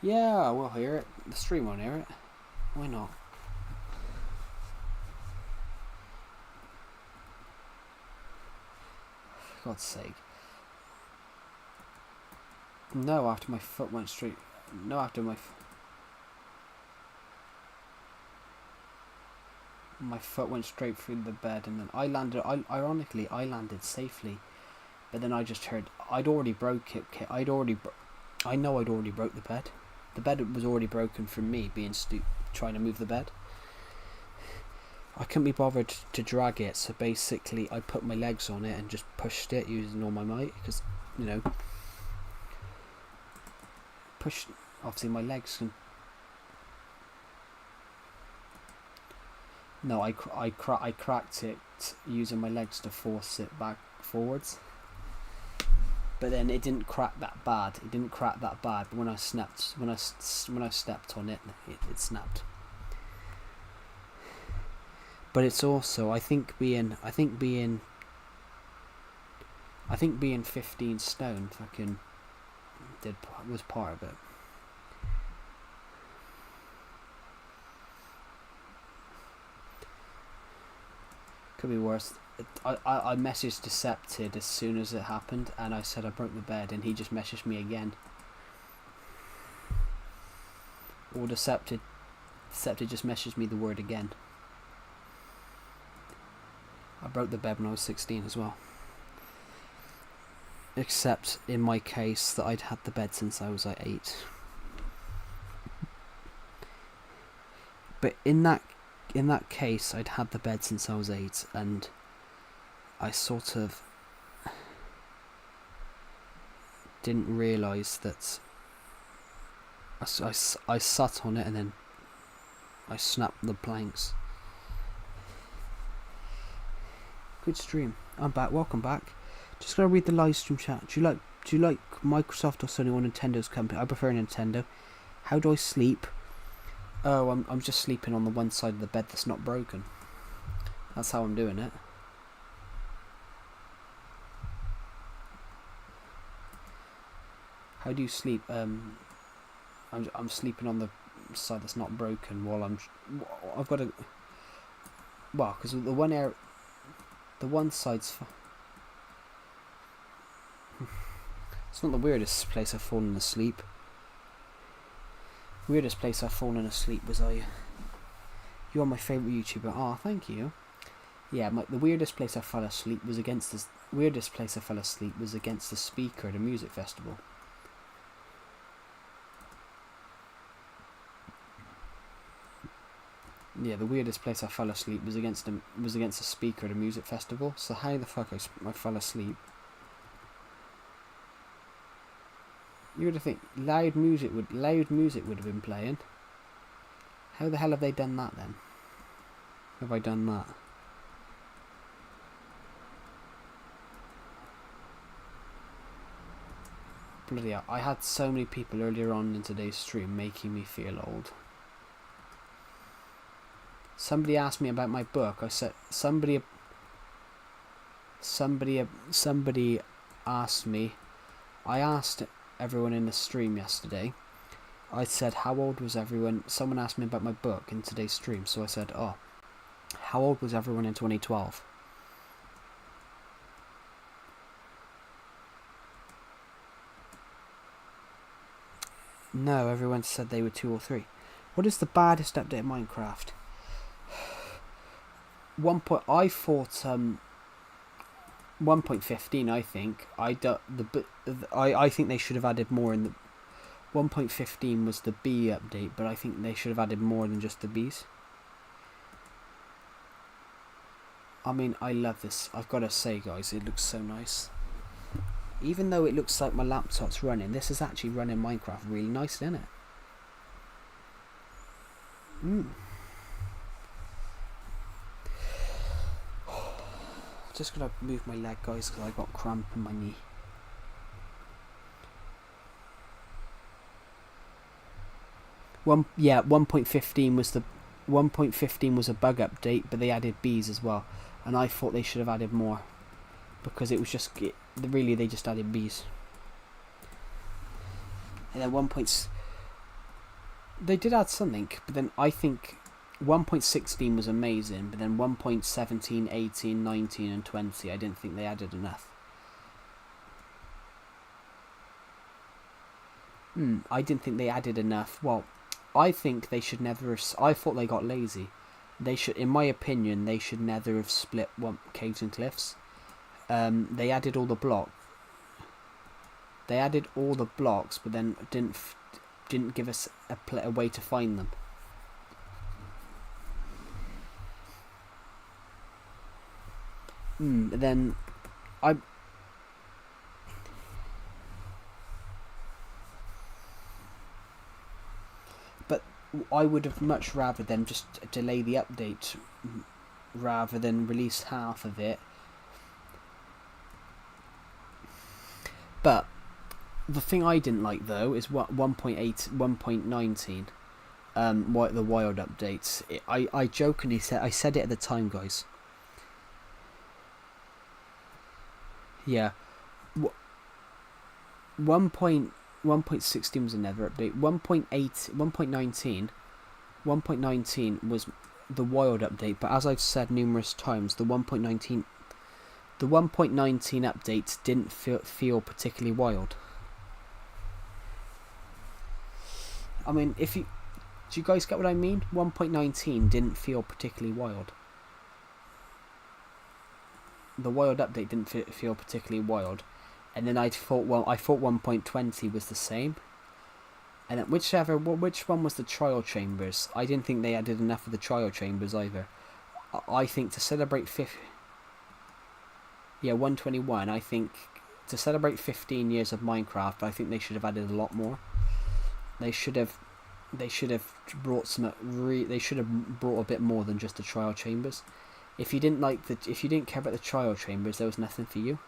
Yeah, we'll hear it. The stream won't hear it. Why not? For God's sake. No, after my foot went straight. No, after my foot went straight through the bed, and then I landed. Ironically, I landed safely, but then I just heard I'd already broke it. I know I'd already broke the bed. The bed was already broken from me being trying to move the bed. I couldn't be bothered to drag it, so basically I put my legs on it and just pushed it using all my might, because obviously my legs can. No, I cracked it using my legs to force it back forwards. But then it didn't crack that bad. But when I stepped on it, it snapped. But it's also I think being 15 stone fucking was part of it. Could be worse. I messaged Decepted as soon as it happened, and I said I broke the bed, and he just messaged me again. Or Decepted just messaged me the word again. I broke the bed when I was 16 as well. Except in my case that I'd had the bed since I was like 8. But in that case, I'd had the bed since I was 8, and I sort of didn't realise that I sat on it and then I snapped the planks. Good stream. I'm back. Welcome back. Just gonna read the live stream chat. Do you like Microsoft or Sony or Nintendo's company? I prefer Nintendo. How do I sleep? Oh, I'm just sleeping on the one side of the bed that's not broken. That's how I'm doing it. How do you sleep? I'm sleeping on the side that's not broken while I've got a. Well, because the one side's. It's not the weirdest place I've fallen asleep. Weirdest place I've fallen asleep was You're my favourite YouTuber. Oh, thank you. Yeah, the weirdest place I fell asleep was against the speaker at a music festival. Yeah, the weirdest place I fell asleep was against a speaker at a music festival. So how the fuck I fell asleep? You would have think loud music would have been playing. How the hell have they done that then? Have I done that? bloody hell, I had so many people earlier on in today's stream making me feel old. Somebody asked me about my book. I said somebody asked me. I asked everyone in the stream yesterday. I said, how old was everyone? Someone asked me about my book in today's stream, so I said, oh, how old was everyone in 2012? No, everyone said they were 2 or 3. What is the baddest update of Minecraft? I thought 1.15. I think I think they should have added more in the 1.15 was the bee update, but I think they should have added more than just the bees. I mean, I love this. I've got to say, guys, it looks so nice. Even though it looks like my laptop's running, this is actually running Minecraft really nice, isn't it? Just gonna move my leg, guys, because I got cramp in my knee. Yeah, 1.15 was the 1.15 was a bug update, but they added bees as well, and I thought they should have added more because it was just really they just added bees. And then they did add something, but then I think 1.16 was amazing, but then 1.17, 18, 19 and 20 I didn't think they added enough. I didn't think they added enough. Well, I think they should never have, I thought they got lazy. They should, in my opinion, they should never have split caves and cliffs. They added all the blocks. They added all the blocks, but then didn't give us a way to find them. Then I would have much rather them just delay the update rather than release half of it. But the thing I didn't like though is what 1.19 the wild updates. I jokingly said, I said it at the time, guys. Yeah, 1.16 was another update. 1.19 was the wild update, but as I've said numerous times, the 1.19 updates didn't feel particularly wild. I mean, do you guys get what I mean? 1.19 didn't feel particularly wild. The wild update didn't feel particularly wild. And then I thought 1.20 was the same. And then which one was the trial chambers? I didn't think they added enough of the trial chambers either. I think to celebrate 121. I think to celebrate 15 years of Minecraft, I think they should have added a lot more. They should have brought they should have brought a bit more than just the trial chambers. If you didn't care about the trial chambers, there was nothing for you.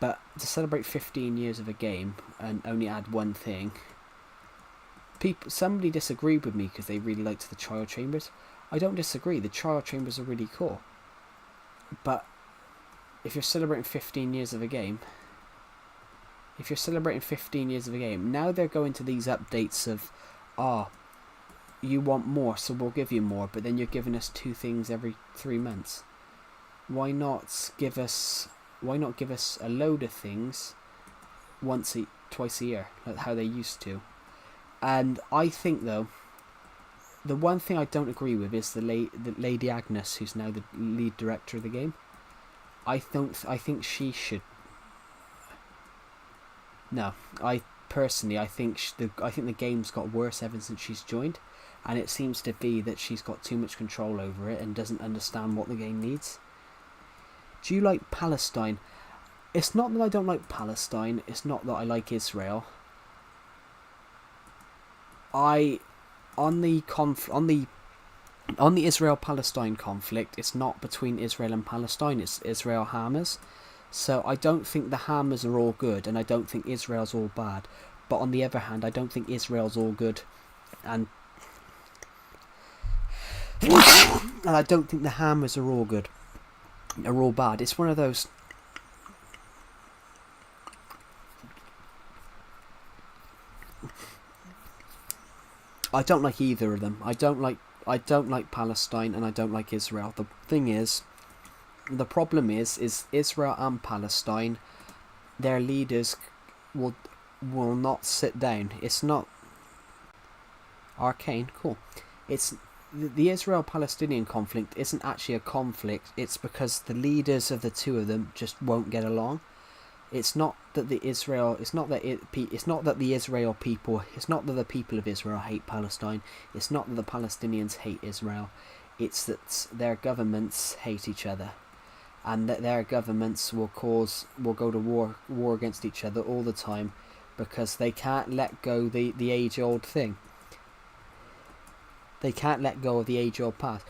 But to celebrate 15 years of a game and only add one thing, somebody disagreed with me because they really liked the trial chambers. I don't disagree. The trial chambers are really cool. But if you're celebrating 15 years of a game, now they're going to these updates of, you want more, so we'll give you more, but then you're giving us 2 things every 3 months. Why not give us a load of things twice a year, like how they used to? And I think though, the one thing I don't agree with is the Lady Agnes, who's now the lead director of the game. I think she should. No, I think the game's got worse ever since she's joined, and it seems to be that she's got too much control over it and doesn't understand what the game needs. Do you like Palestine? It's not that I don't like Palestine. It's not that I like Israel. On the Israel-Palestine conflict, it's not between Israel and Palestine. It's Israel Hamas. So I don't think the Hamas are all good, and I don't think Israel's all bad. But on the other hand, I don't think Israel's all good, and I don't think the Hamas are all good. They're all bad. It's one of those. I don't like either of them. I don't like Palestine, and I don't like Israel. The thing is, the problem is Israel and Palestine, their leaders will not sit down. It's not arcane. Cool. It's the Israel-Palestinian conflict isn't actually a conflict. It's because the leaders of the two of them just won't get along. It's not that the Israel. It's not that it's not that the Israel people. It's not that the people of Israel hate Palestine. It's not that the Palestinians hate Israel. It's that their governments hate each other, and that their governments will go to war against each other all the time, because they can't let go the age-old thing. They can't let go of the age-old past.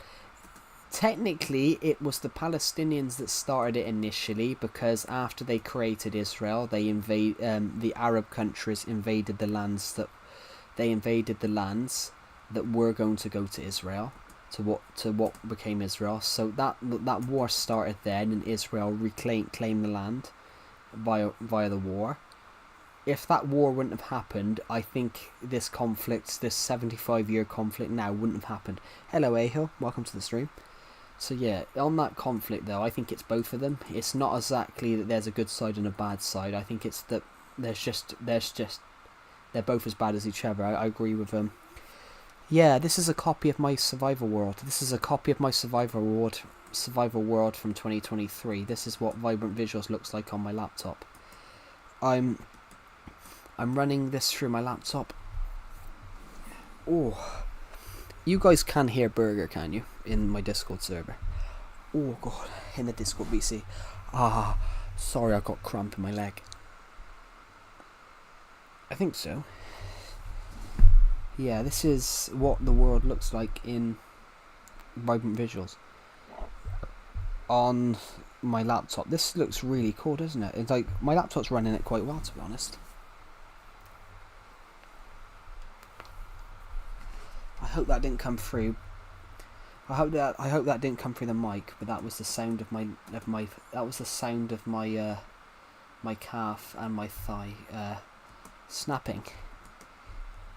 Technically, it was the Palestinians that started it initially, because after they created Israel, they the Arab countries invaded the lands that were going to go to Israel, to what became Israel. So that war started then, and Israel claimed the land via the war. If that war wouldn't have happened, I think this 75-year conflict now wouldn't have happened. Hello, Ahil. Welcome to the stream. So yeah, on that conflict though, I think it's both of them. It's not exactly that there's a good side and a bad side. I think it's that they're both as bad as each other. I agree with them. Yeah, this is a copy of my survival world. This is a copy of my survival world from 2023. This is what Vibrant Visuals looks like on my laptop. I'm running this through my laptop. Oh, you guys can hear Burger, can you? In my Discord server. Oh god, in the Discord BC. Sorry, I got cramp in my leg. I think so. Yeah, this is what the world looks like in Vibrant Visuals on my laptop. This looks really cool, doesn't it? It's like my laptop's running it quite well, to be honest. I hope that didn't come through. I hope that didn't come through the mic, but that was the sound of my my calf and my thigh snapping.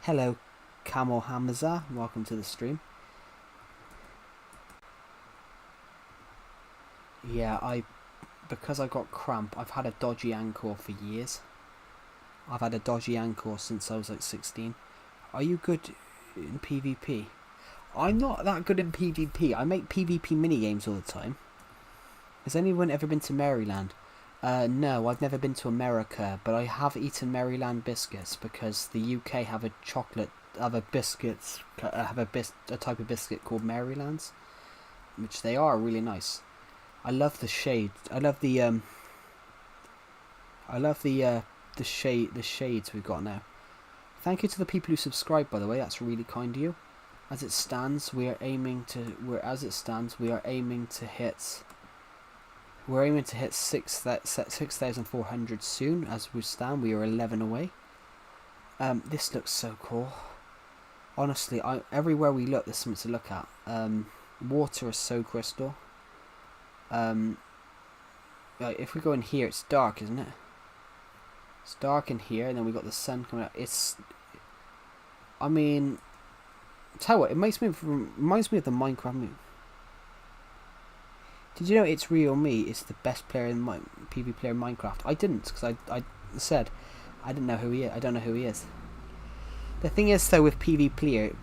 Hello, Camel Hamza. Welcome to the stream. Yeah, because I got cramp, I've had a dodgy ankle for years. I've had a dodgy ankle since I was like 16. Are you good in PvP? I'm not that good in PvP. I make PvP minigames all the time. Has anyone ever been to Maryland? No, I've never been to America, but I have eaten Maryland biscuits because the UK have a type of biscuit called Marylands, which they are really nice. I love the shade. I love the shades we've got now. Thank you to the people who subscribe, by the way. That's really kind of you. As it stands, we are aiming to hit. We're aiming to hit 6,400 soon. As we stand, we are 11 away. This looks so cool. Honestly, everywhere we look, there's something to look at. Water is so crystal. If we go in here, it's dark, isn't it? It's dark in here, and then we got the sun coming out. I mean, tell you what, it reminds me of the Minecraft movie. Did you know It's Real Me is the best player in PvP player in Minecraft? I didn't, because I said I didn't know who he is. I don't know who he is. The thing is, though, with PvP,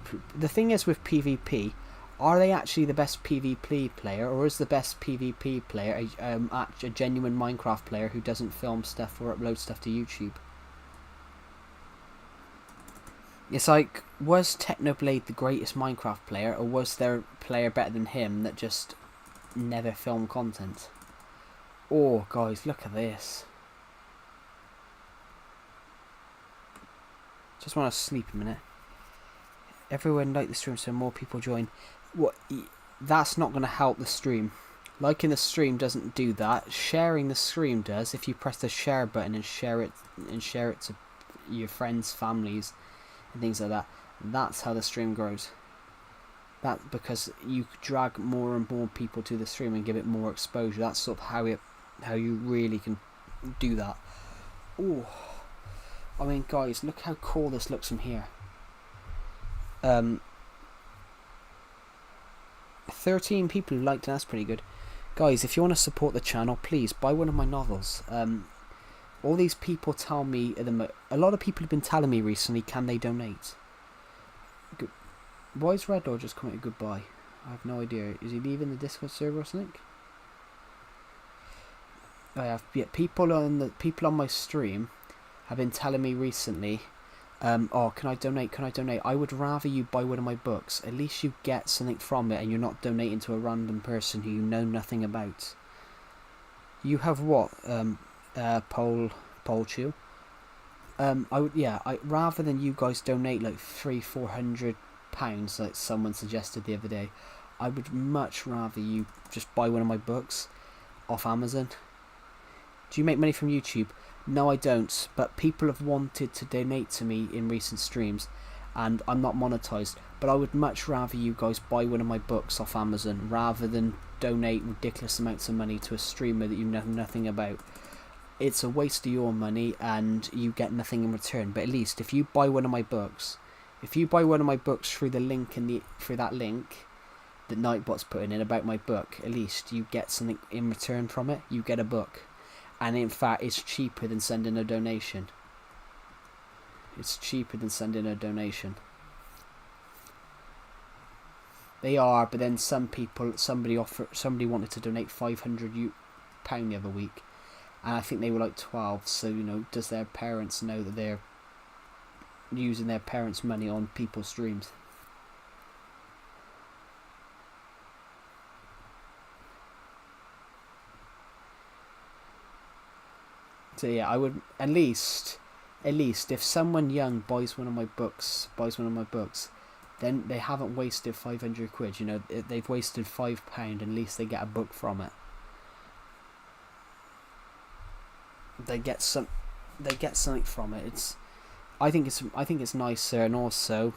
are they actually the best PvP player, or is the best PvP player a genuine Minecraft player who doesn't film stuff or upload stuff to YouTube? It's like, was Technoblade the greatest Minecraft player, or was there a player better than him that just never filmed content? Oh, guys, look at this. Just want to sleep a minute. Everyone like the stream so more people join. What? That's not going to help the stream. Liking the stream doesn't do that. Sharing the stream does. If you press the share button and share it to your friends, families, and things like that, that's how the stream grows. That because you drag more and more people to the stream and give it more exposure. That's sort of how you really can do that. Oh, I mean, guys, look how cool this looks from here. 13 people liked it. That's pretty good. Guys, if you want to support the channel, please buy one of my novels. All these people tell me, a lot of people have been telling me recently, can they donate? Why is Red Door just commented goodbye? I have no idea. Is he leaving the Discord server or something? I have people on my stream have been telling me recently, oh, can I donate? Can I donate? I would rather you buy one of my books. At least you get something from it, and you're not donating to a random person who you know nothing about. You have what? Pole Chew. Rather than you guys donate like £300-400, like someone suggested the other day, I would much rather you just buy one of my books off Amazon. Do you make money from YouTube? No, I don't, but people have wanted to donate to me in recent streams, and I'm not monetized, but I would much rather you guys buy one of my books off Amazon rather than donate ridiculous amounts of money to a streamer that you know nothing about. It's a waste of your money and you get nothing in return. But at least if you buy one of my books, through the link through that link that Nightbot's putting in about my book, at least you get something in return from it. You get a book. And in fact, it's cheaper than sending a donation. It's cheaper than sending a donation. They are, but then somebody wanted to donate £500 the other week, and I think they were like 12. So does their parents know that they're using their parents' money on people's streams? So yeah, I would at least if someone young buys one of my books, then they haven't wasted £500. They've wasted £5. At least they get a book from it. They get something from it. I think it's nicer, and also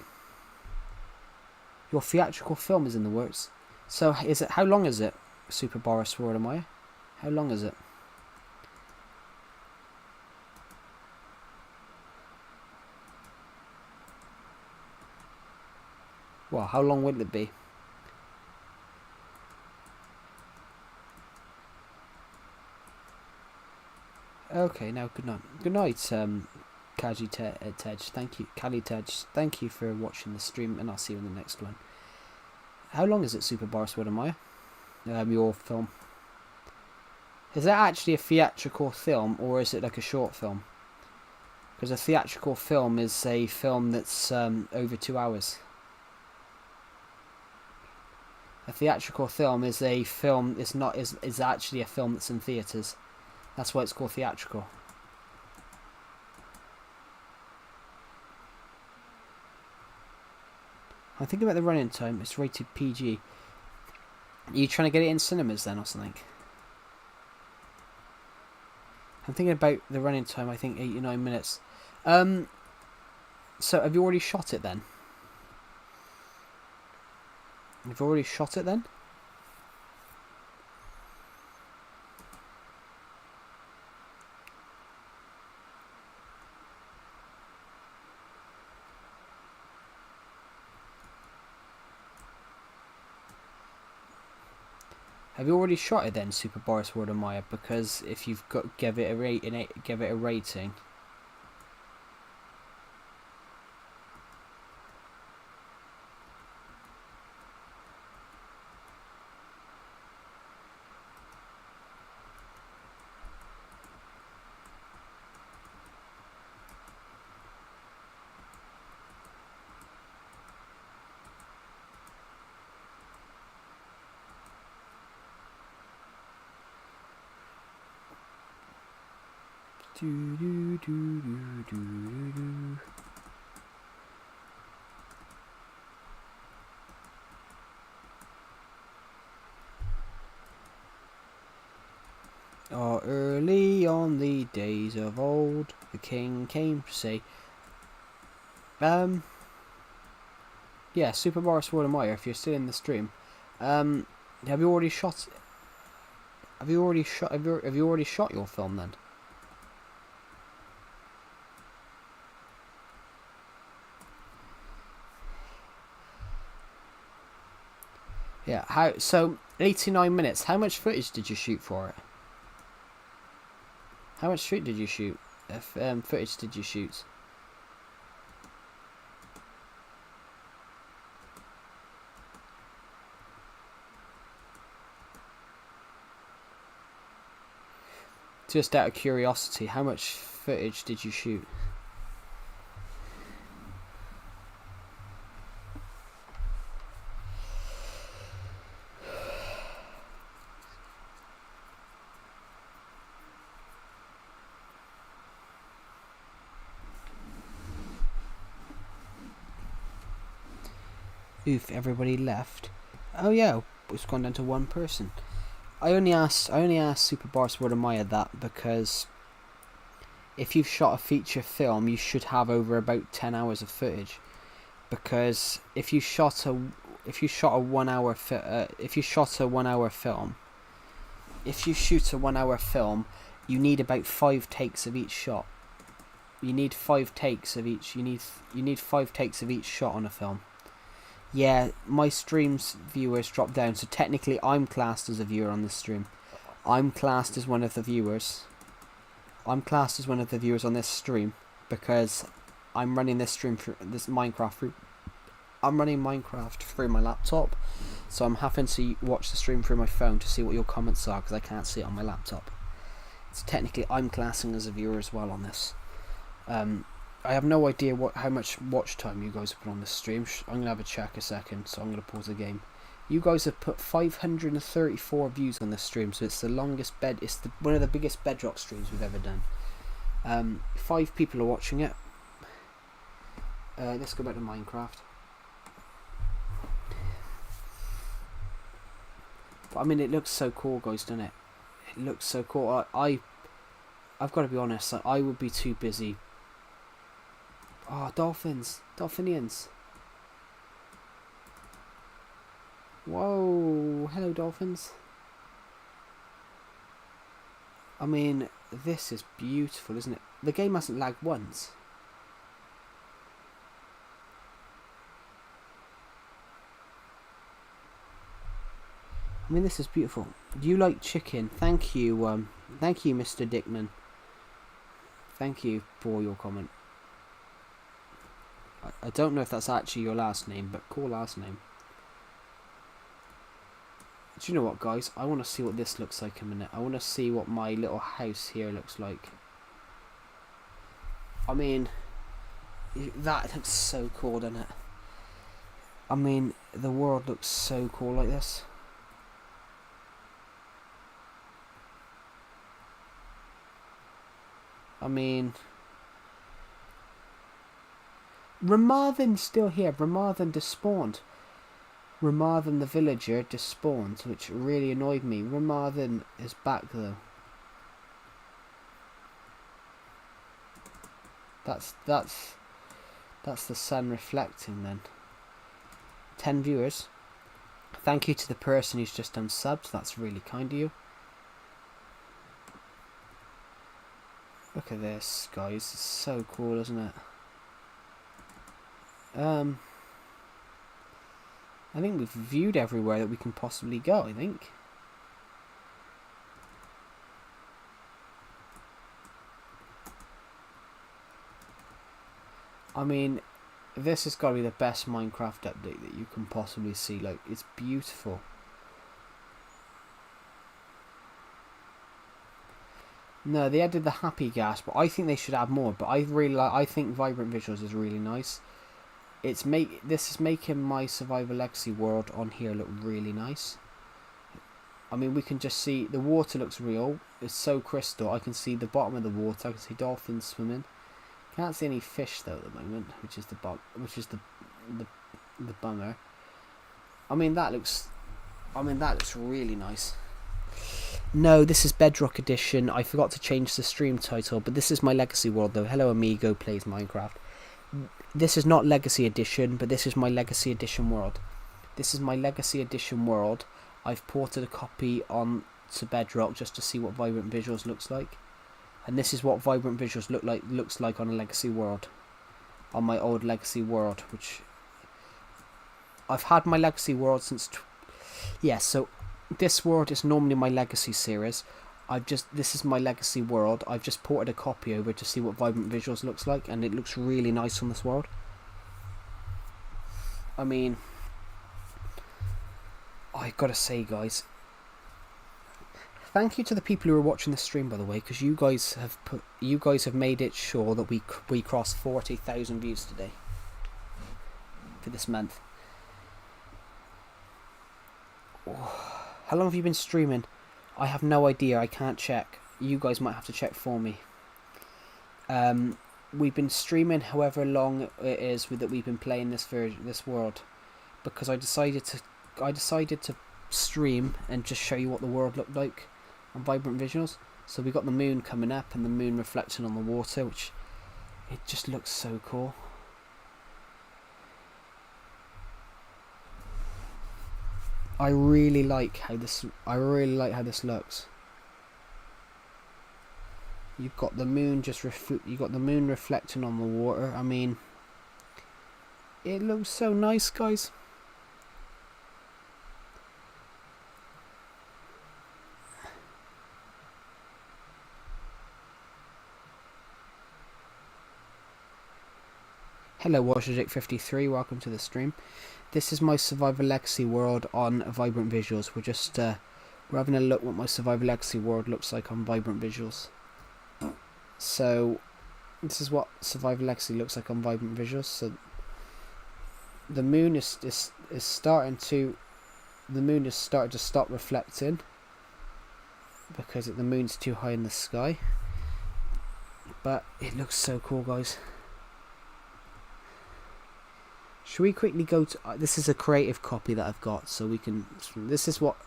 your theatrical film is in the works. So how long is it, Super Boris Wardemire? How long is it? Well, how long will it be? Okay, now good night. Good night, Kaji Tej. Thank you, Kali Tej. Thank you for watching the stream, and I'll see you in the next one. How long is it, Super Boris Wardemire? Your film. Is that actually a theatrical film, or is it like a short film? Because a theatrical film is a film that's over 2 hours. A theatrical film is a film. Is actually a film that's in theatres. That's why it's called theatrical. I'm thinking about the running time. It's rated PG. Are you trying to get it in cinemas then, or something? I'm thinking about the running time. I think 8 or 9 minutes. So have you already shot it then? You've already shot it then? Have you already shot it then, Super Boris Wardemire? Because if you've got give it a rating. Do, do, do, do, do, do, do. Oh, early on the days of old, the king came to say, yeah, Super Mario Sword and Wire. If you're still in the stream, have you already shot? Have you already shot? Have you already shot your film then? Yeah. How? So 89 minutes. How much footage did you shoot for it? How much footage did you shoot? Footage did you shoot? Just out of curiosity, how much footage did you shoot? Oof, everybody left. Oh yeah, it's gone down to one person. I only asked Super Boss Sword and Maya that because if you've shot a feature film, you should have over about 10 hours of footage. Because if you shot a 1 hour if you shot a 1 hour film, if you shoot a 1 hour film, you need about 5 takes of each shot. You need 5 takes of each. You need 5 takes of each shot on a film. Yeah, my stream's viewers drop down, so technically I'm classed as a viewer on this stream. I'm classed as one of the viewers. I'm classed as one of the viewers on this stream because I'm running this stream through this Minecraft through. I'm running Minecraft through my laptop, so I'm having to watch the stream through my phone to see what your comments are because I can't see it on my laptop. So technically, I'm classing as a viewer as well on this. I have no idea how much watch time you guys have put on this stream. I'm gonna have a check a second, so I'm gonna pause the game. You guys have put 534 views on this stream, so it's the longest it's one of the biggest Bedrock streams we've ever done. 5 people are watching it. Let's go back to Minecraft. But I mean, it looks so cool, guys, doesn't it? It looks so cool. I've got to be honest. I would be too busy. Oh, dolphins, dolphinians. Whoa, hello, dolphins. I mean, this is beautiful, isn't it? The game hasn't lagged once. I mean, this is beautiful. Do you like chicken? Thank you, Mr. Dickman. Thank you for your comment. I don't know if that's actually your last name, but cool last name. Do you know what, guys? I want to see what this looks like in a minute. I want to see what my little house here looks like. I mean, that looks so cool, doesn't it? I mean, the world looks so cool like this. I mean, Ramarthan's still here. Ramarthan despawned. Ramarthan the villager despawned, which really annoyed me. Ramarthan is back though. That's the sun reflecting then. 10 viewers. Thank you to the person who's just unsubbed. That's really kind of you. Look at this, guys. It's so cool, isn't it? I think we've viewed everywhere that we can possibly go, I think. I mean, this has got to be the best Minecraft update that you can possibly see. Like, it's beautiful. No, they added the happy gas, but I think they should add more. But I think Vibrant Visuals is really nice. This is making my Survival Legacy world on here look really nice. I mean, we can just see the water looks real. It's so crystal. I can see the bottom of the water. I can see dolphins swimming. Can't see any fish though at the moment, which is the bummer. I mean, that looks really nice. No, this is Bedrock Edition. I forgot to change the stream title, but this is my Legacy World though. Hello Amigo plays Minecraft. This is not Legacy Edition, but this is my Legacy Edition world. This is my Legacy Edition world. I've ported a copy on to Bedrock just to see what Vibrant Visuals looks like. And this is what Vibrant Visuals looks like on a Legacy world. On my old Legacy world, which I've had my Legacy world since so this world is normally my Legacy series. This is my Legacy world. I've just ported a copy over to see what Vibrant Visuals looks like, and it looks really nice on this world. I mean, I gotta say, guys, thank you to the people who are watching the stream, by the way, because you guys have made it sure that we crossed 40,000 views today for this month. How long have you been streaming? I have no idea. I can't check. You guys might have to check for me. We've been streaming however long it is that we've been playing this world, because I decided to stream and just show you what the world looked like on Vibrant Visuals. So we got the moon coming up and the moon reflecting on the water, which it just looks so cool. I really like how this looks. You've got the moon reflecting on the water. I mean, it looks so nice, guys. Hello Washajik53, welcome to the stream. This is my Survival Legacy world on Vibrant Visuals. We're having a look what my Survival Legacy world looks like on Vibrant Visuals. So this is what Survival Legacy looks like on Vibrant Visuals. So the moon is starting to stop reflecting because the moon's too high in the sky. But it looks so cool, guys. Should we quickly go to... this is a creative copy that I've got, so we can... This is what...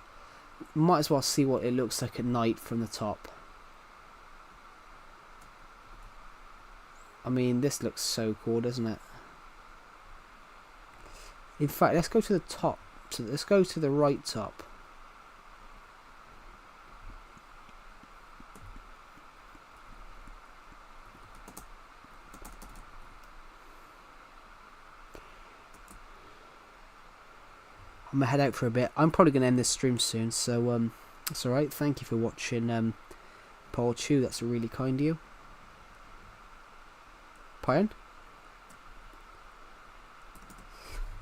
Might as well see what it looks like at night from the top. I mean, this looks so cool, doesn't it? In fact, let's go to the top. So let's go to the right top. I'm gonna head out for a bit. I'm probably gonna end this stream soon, so that's alright. Thank you for watching, Paul Chu. That's really kind of you. Pardon?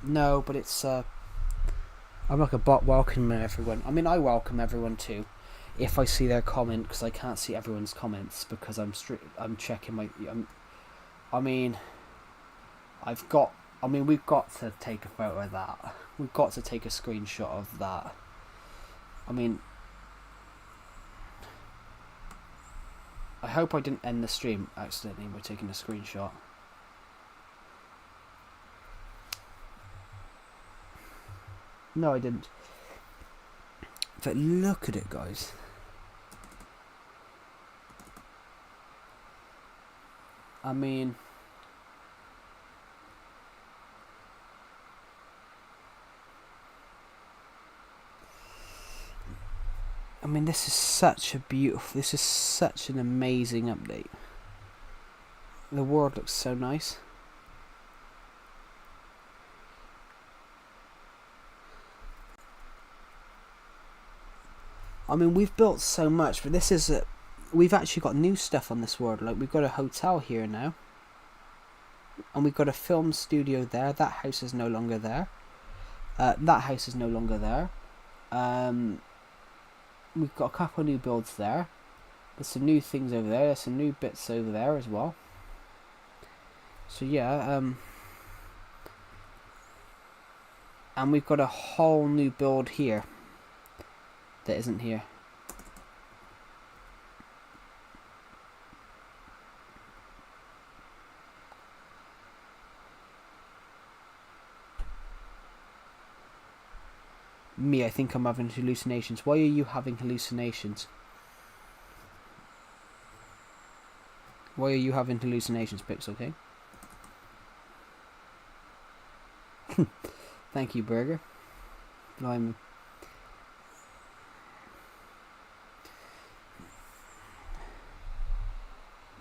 No, but it's I'm like a bot welcoming everyone. I mean, I welcome everyone too, if I see their comment, because I can't see everyone's comments because I'm checking my. We've got to take a photo of that. We've got to take a screenshot of that. I mean, I hope I didn't end the stream accidentally by taking a screenshot. No, I didn't. But look at it, guys. I mean... this is such an amazing update. The world looks so nice. I mean, we've built so much, but we've actually got new stuff on this world. Like, we've got a hotel here now. And we've got a film studio there. That house is no longer there. That house is no longer there. We've got a couple of new builds there. There's some new things over there. There's some new bits over there as well. So yeah, and we've got a whole new build here that isn't here. Me, I think I'm having hallucinations. Why are you having hallucinations? Why are you having hallucinations, Pix, okay? Thank you, Burger. Blimey.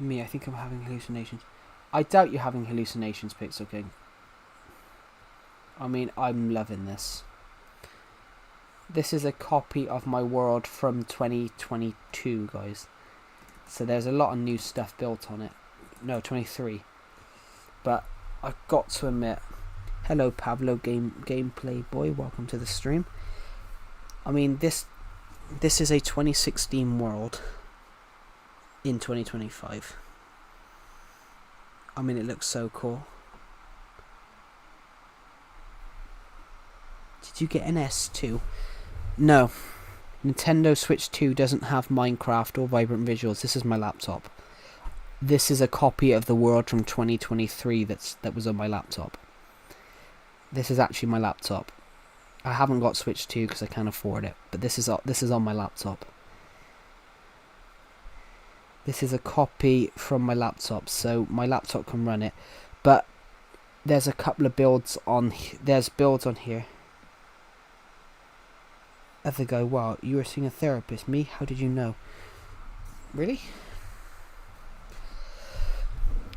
Me, I think I'm having hallucinations. I doubt you're having hallucinations, Pix, okay? I mean, I'm loving this. This is a copy of my world from 2022, guys. So there's a lot of new stuff built on it. No, 23. But I've got to admit, hello Pablo Gameplay Boy, welcome to the stream. I mean, this is a 2016 world in 2025. I mean, it looks so cool. Did you get an S2? No. Nintendo Switch 2 doesn't have Minecraft or vibrant visuals. This is my laptop. This is a copy of the world from 2023 that was on my laptop. This is actually my laptop. I haven't got Switch 2 because I can't afford it, but this is on my laptop. This is a copy from my laptop, so my laptop can run it. But there's a couple of builds on. There's builds on here. Other guy, wow, you were seeing a therapist. Me? How did you know? Really?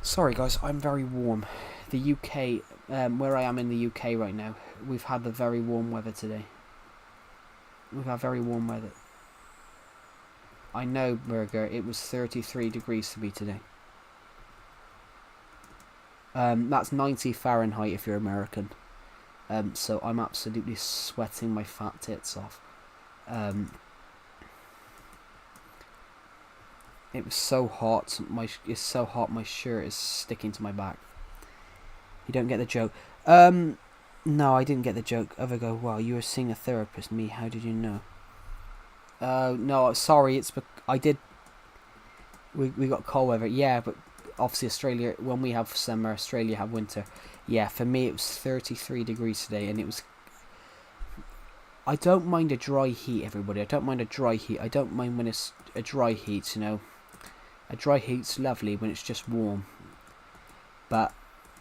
Sorry guys, I'm very warm. The UK, where I am in the UK right now, we've had the very warm weather today. We've had very warm weather. I know, Burger, it was 33 degrees to me today. That's 90 Fahrenheit if you're American. So I'm absolutely sweating my fat tits off. It was so hot. It's so hot. My shirt is sticking to my back. You don't get the joke. No, I didn't get the joke. Other go, wow, you were seeing a therapist. Me, how did you know? No, sorry. I did. We got cold weather. Yeah, but obviously Australia. When we have summer, Australia have winter. Yeah, for me it was 33 degrees today, and it was. I don't mind a dry heat, everybody. I don't mind a dry heat. I don't mind when it's a dry heat, you know. A dry heat's lovely when it's just warm. But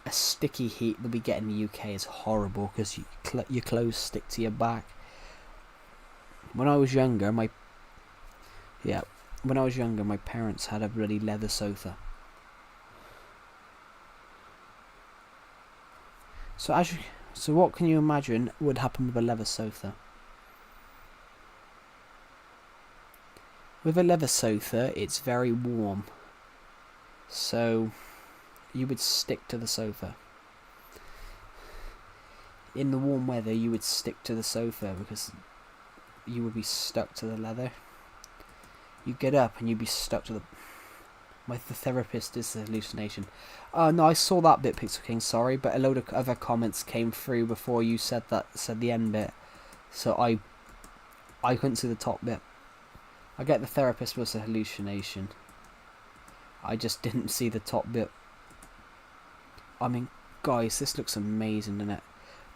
a sticky heat that we get in the UK is horrible because your clothes stick to your back. When I was younger, my parents had a bloody leather sofa. So what can you imagine would happen with a leather sofa? With a leather sofa, it's very warm. So you would stick to the sofa. In the warm weather, you would stick to the sofa because you would be stuck to the leather. You get up and you'd be stuck to the... The therapist is the hallucination. No, I saw that bit, Pixel King, sorry, but a load of other comments came through before you said the end bit. So I couldn't see the top bit. I get the therapist was a hallucination. I just didn't see the top bit. I mean, guys, this looks amazing, doesn't it?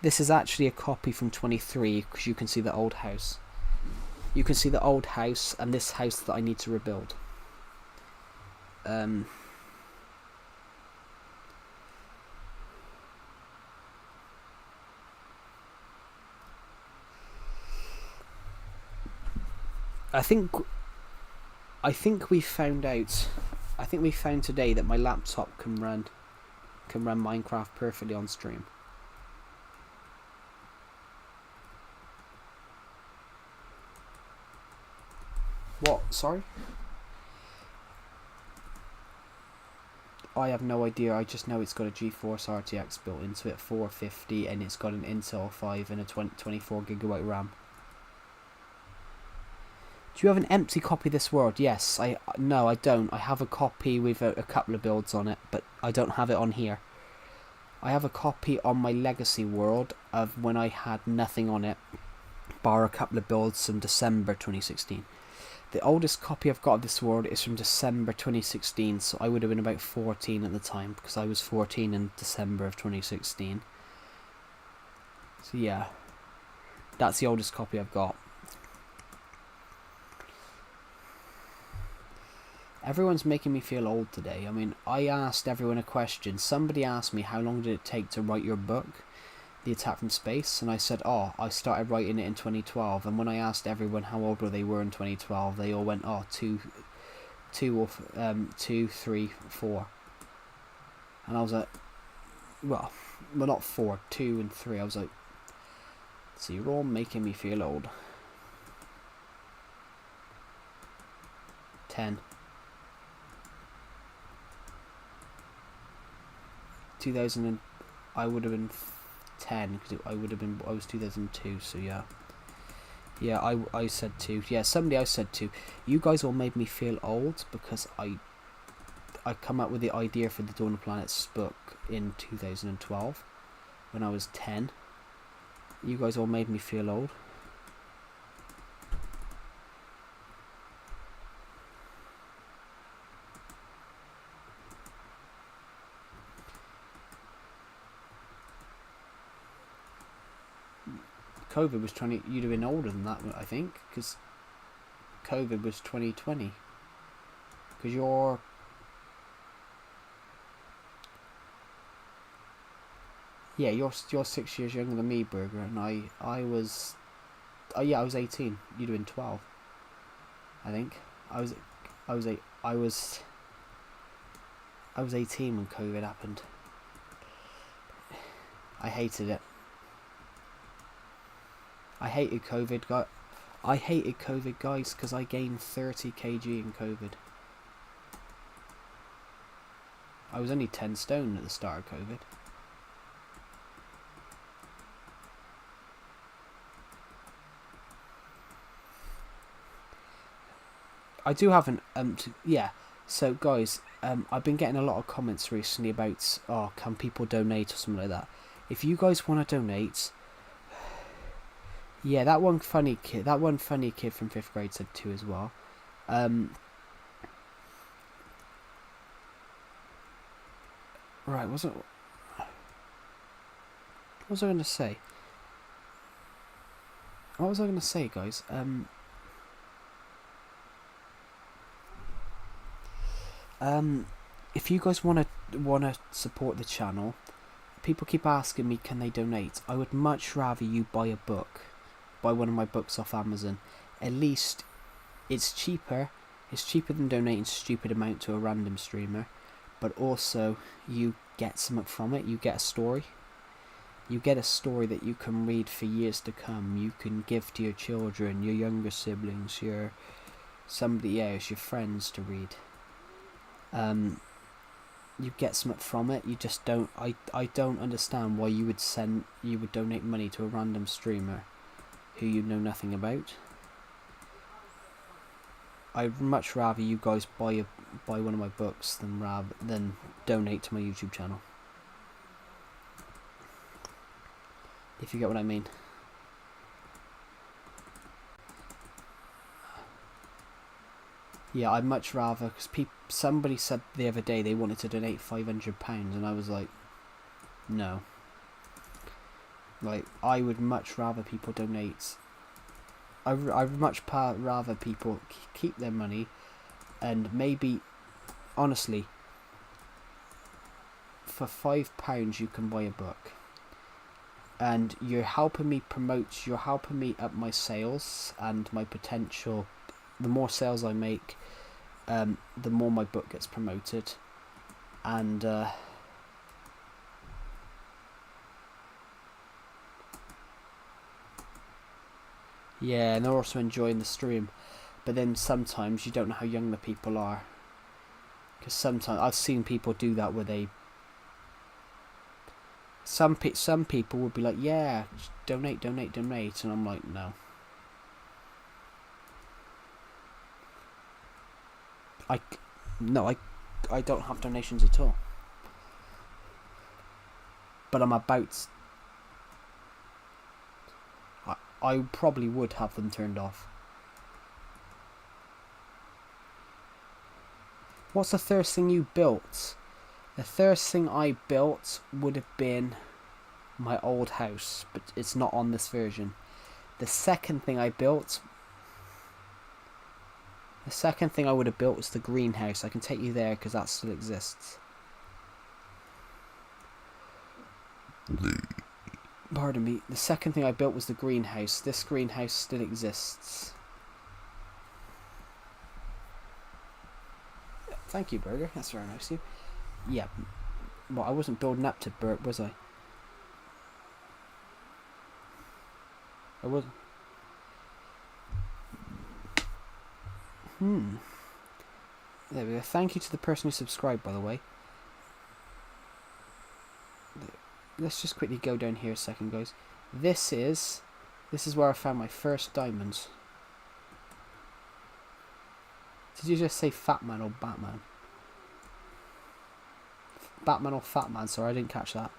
This is actually a copy from 23 because you can see the old house. You can see the old house and this house that I need to rebuild. I think we found out. I think we found today that my laptop can run Minecraft perfectly on stream. What? Sorry? I have no idea. I just know it's got a GeForce RTX built into it, 450, and it's got an Intel 5 and a 24GB RAM. Do you have an empty copy of this world? Yes. No, I don't. I have a copy with a couple of builds on it, but I don't have it on here. I have a copy on my legacy world of when I had nothing on it, bar a couple of builds from December 2016. The oldest copy I've got of this world is from December 2016, so I would have been about 14 at the time, because I was 14 in December of 2016. So yeah, that's the oldest copy I've got. Everyone's making me feel old today. I mean, I asked everyone a question. Somebody asked me, how long did it take to write your book, The Attack from Space? And I said, oh, I started writing it in 2012. And when I asked everyone how old they were in 2012, they all went, oh, two, 3, 4. And I was like, well, not 4, 2 and 3. I was like, so you're all making me feel old. 10. 2000 and I would have been 10 because I was 2002, so yeah. Yeah, I said 2. Yeah, somebody else said 2. You guys all made me feel old because I come up with the idea for the Dawn of Planets book in 2012 when I was 10. You guys all made me feel old. COVID was 20. You'd have been older than that, I think, because COVID was 2020. Because you're... Yeah, you're 6 years younger than me, Burger, and I was... Oh yeah, I was 18. You'd have been 12. I think. I was 18 when COVID happened. I hated it. I hated COVID, guys, because I gained 30 kg in COVID. I was only 10 stone at the start of COVID. I do have an yeah. So guys, I've been getting a lot of comments recently about, oh, can people donate or something like that. If you guys want to donate, yeah, that one funny kid from 5th grade said 2 as well. Right, what was I going to say? What was I going to say, guys? If you guys wanna support the channel, people keep asking me, can they donate? I would much rather you buy one of my books off Amazon. At least it's cheaper. It's cheaper than donating a stupid amount to a random streamer, but also you get something from it. You get a story. You get a story that you can read for years to come. You can give to your children, your younger siblings, your friends to read. You get something from it. You just don't. I don't understand why you would donate money to a random streamer who you know nothing about. I'd much rather you guys buy one of my books than donate to my YouTube channel. If you get what I mean. Yeah, I'd much rather, because somebody said the other day they wanted to donate £500, and I was like, no. Like, I would much rather people donate. I would much rather people keep their money, and maybe, honestly, for £5 you can buy a book. And you're helping me up my sales and my potential. The more sales I make, the more my book gets promoted, and yeah, and they're also enjoying the stream. But then sometimes you don't know how young the people are, because sometimes I've seen people do that where some people would be like, yeah, donate, and I'm like, no. I don't have donations at all. But I'm about... I probably would have them turned off. What's the first thing you built? The first thing I built would have been my old house, but it's not on this version. The second thing I built... The second thing I would have built was the greenhouse. I can take you there because that still exists. Pardon me. The second thing I built was the greenhouse. This greenhouse still exists. Thank you, Burger. That's very nice of you. Yeah. Well, I wasn't building up to Bert, was I? I wasn't. There we go. Thank you to the person who subscribed, by the way. Let's just quickly go down here a second, guys. This is where I found my first diamonds. Did you just say Fat Man or Batman? Batman or Fat Man? Sorry, I didn't catch that.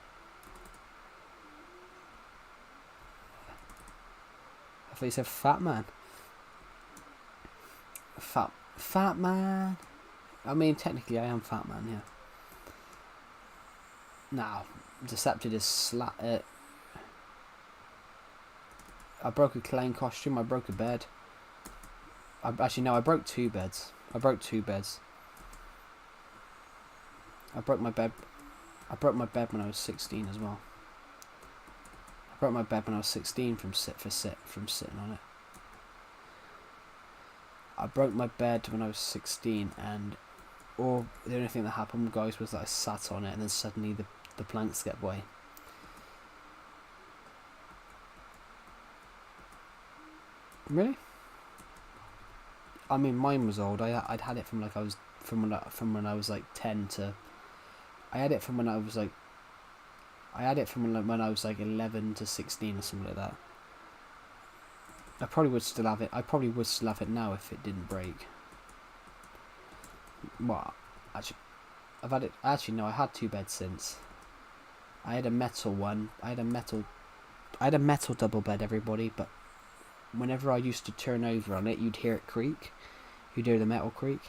I thought you said Fat Man. Fat Man. I mean, technically, I am Fat Man. Yeah. Now, Decepted is I broke a clown costume. I broke a bed. Actually, no, I broke two beds. I broke my bed. I broke my bed when I was 16 as well. I broke my bed when I was 16 from sitting on it. I broke my bed when I was 16, and the only thing that happened, guys, was that I sat on it, and then suddenly the planks get away. Really? I mean, mine was old. I'd had it from like when I was like 10 to. I had it from when I was like 11 to 16 or something like that. I probably would still have it. I probably would still have it now if it didn't break. Well, actually, I've had it. Actually, no, I had two beds since. I had a metal one. I had a metal double bed, everybody. But whenever I used to turn over on it, you'd hear it creak. You'd hear the metal creak.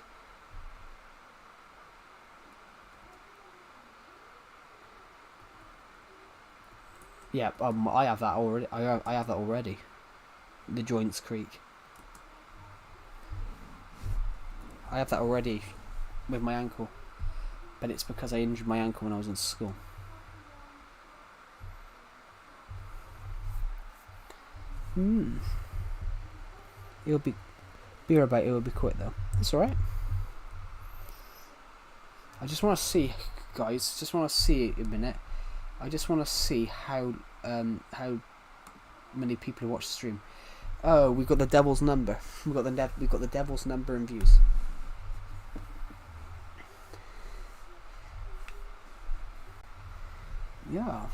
Yeah, I have that already. I have that already. The joints creak. I have that already with my ankle, but it's because I injured my ankle when I was in school. It'll be about. It will be quick though. That's all right. I just want to see, guys. Just want to see a minute. I just want to see how many people watch the stream. Oh, we got the devil's number. We got the devil's number in views. Yeah.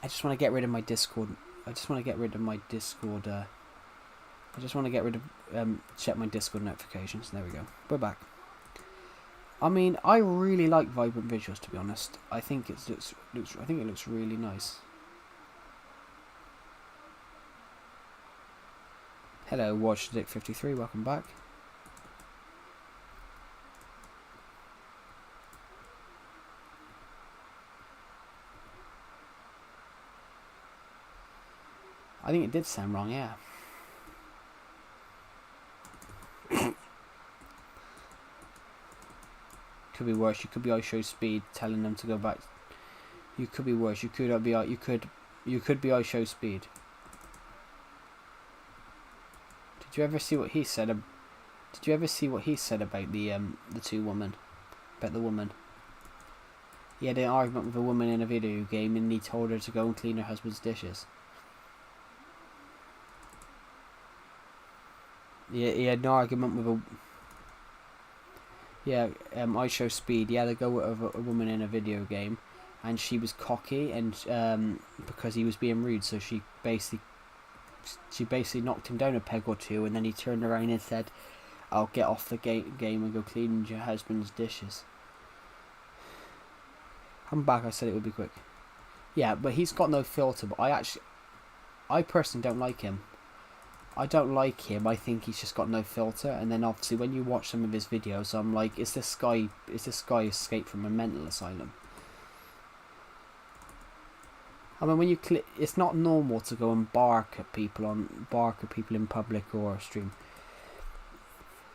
I just want to get rid of my Discord. I just want to get rid of check my Discord notifications. There we go. We're back. I mean, I really like vibrant visuals, to be honest. I think it looks really nice. Hello, WatchDick53, welcome back. I think it did sound wrong, yeah. Could be worse. You could be iShow Speed telling them to go back. You could be worse. You could be iShow Speed. Did you ever see what he said? Did you ever see what he said about the two women? About the woman. He had an argument with a woman in a video game, and he told her to go and clean her husband's dishes. Yeah, he had an argument with a. Yeah, iShow Speed. He had a go with a woman in a video game, and she was cocky, and because he was being rude, so she basically knocked him down a peg or two, and then he turned around and said, "I'll get off the game and go clean your husband's dishes." I'm back. I said it would be quick. Yeah, but he's got no filter. But I personally don't like him. I don't like him. I think he's just got no filter. And then obviously when you watch some of his videos, I'm like, is this guy escaped from a mental asylum? I mean, when you click, it's not normal to go and bark at people in public or stream.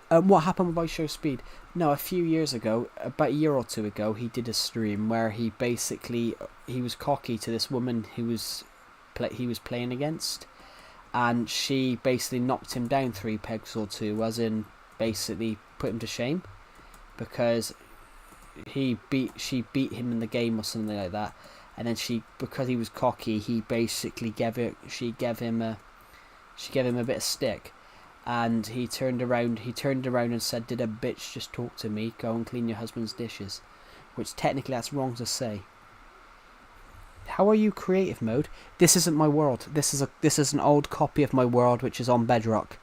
What happened with iShow Speed? No, a few years ago, about a year or two ago, he did a stream where he was cocky to this woman he was playing against, and she basically knocked him down 3 pegs or 2, as in basically put him to shame, because she beat him in the game or something like that, and then because he was cocky, he basically gave him a bit of stick. And he turned around and said, "Did a bitch just talk to me? Go and clean your husband's dishes." Which technically that's wrong to say. How are you creative mode? This isn't my world. This is an old copy of my world, which is on Bedrock.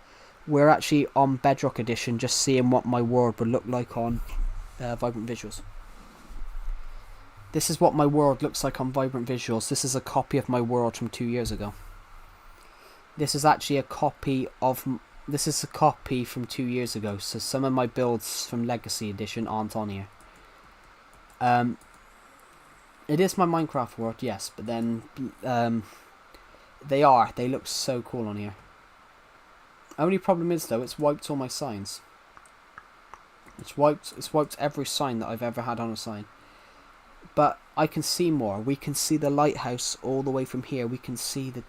We're actually on Bedrock Edition, just seeing what my world would look like on Vibrant Visuals. This is what my world looks like on Vibrant Visuals. This is a copy of my world from 2 years ago. This is actually a copy from 2 years ago, so some of my builds from Legacy Edition aren't on here. It is my Minecraft world, yes, but then they look so cool on here. Only problem is though, it's wiped all my signs. It's wiped every sign that I've ever had on a sign. But I can see more. We can see the lighthouse all the way from here. We can see the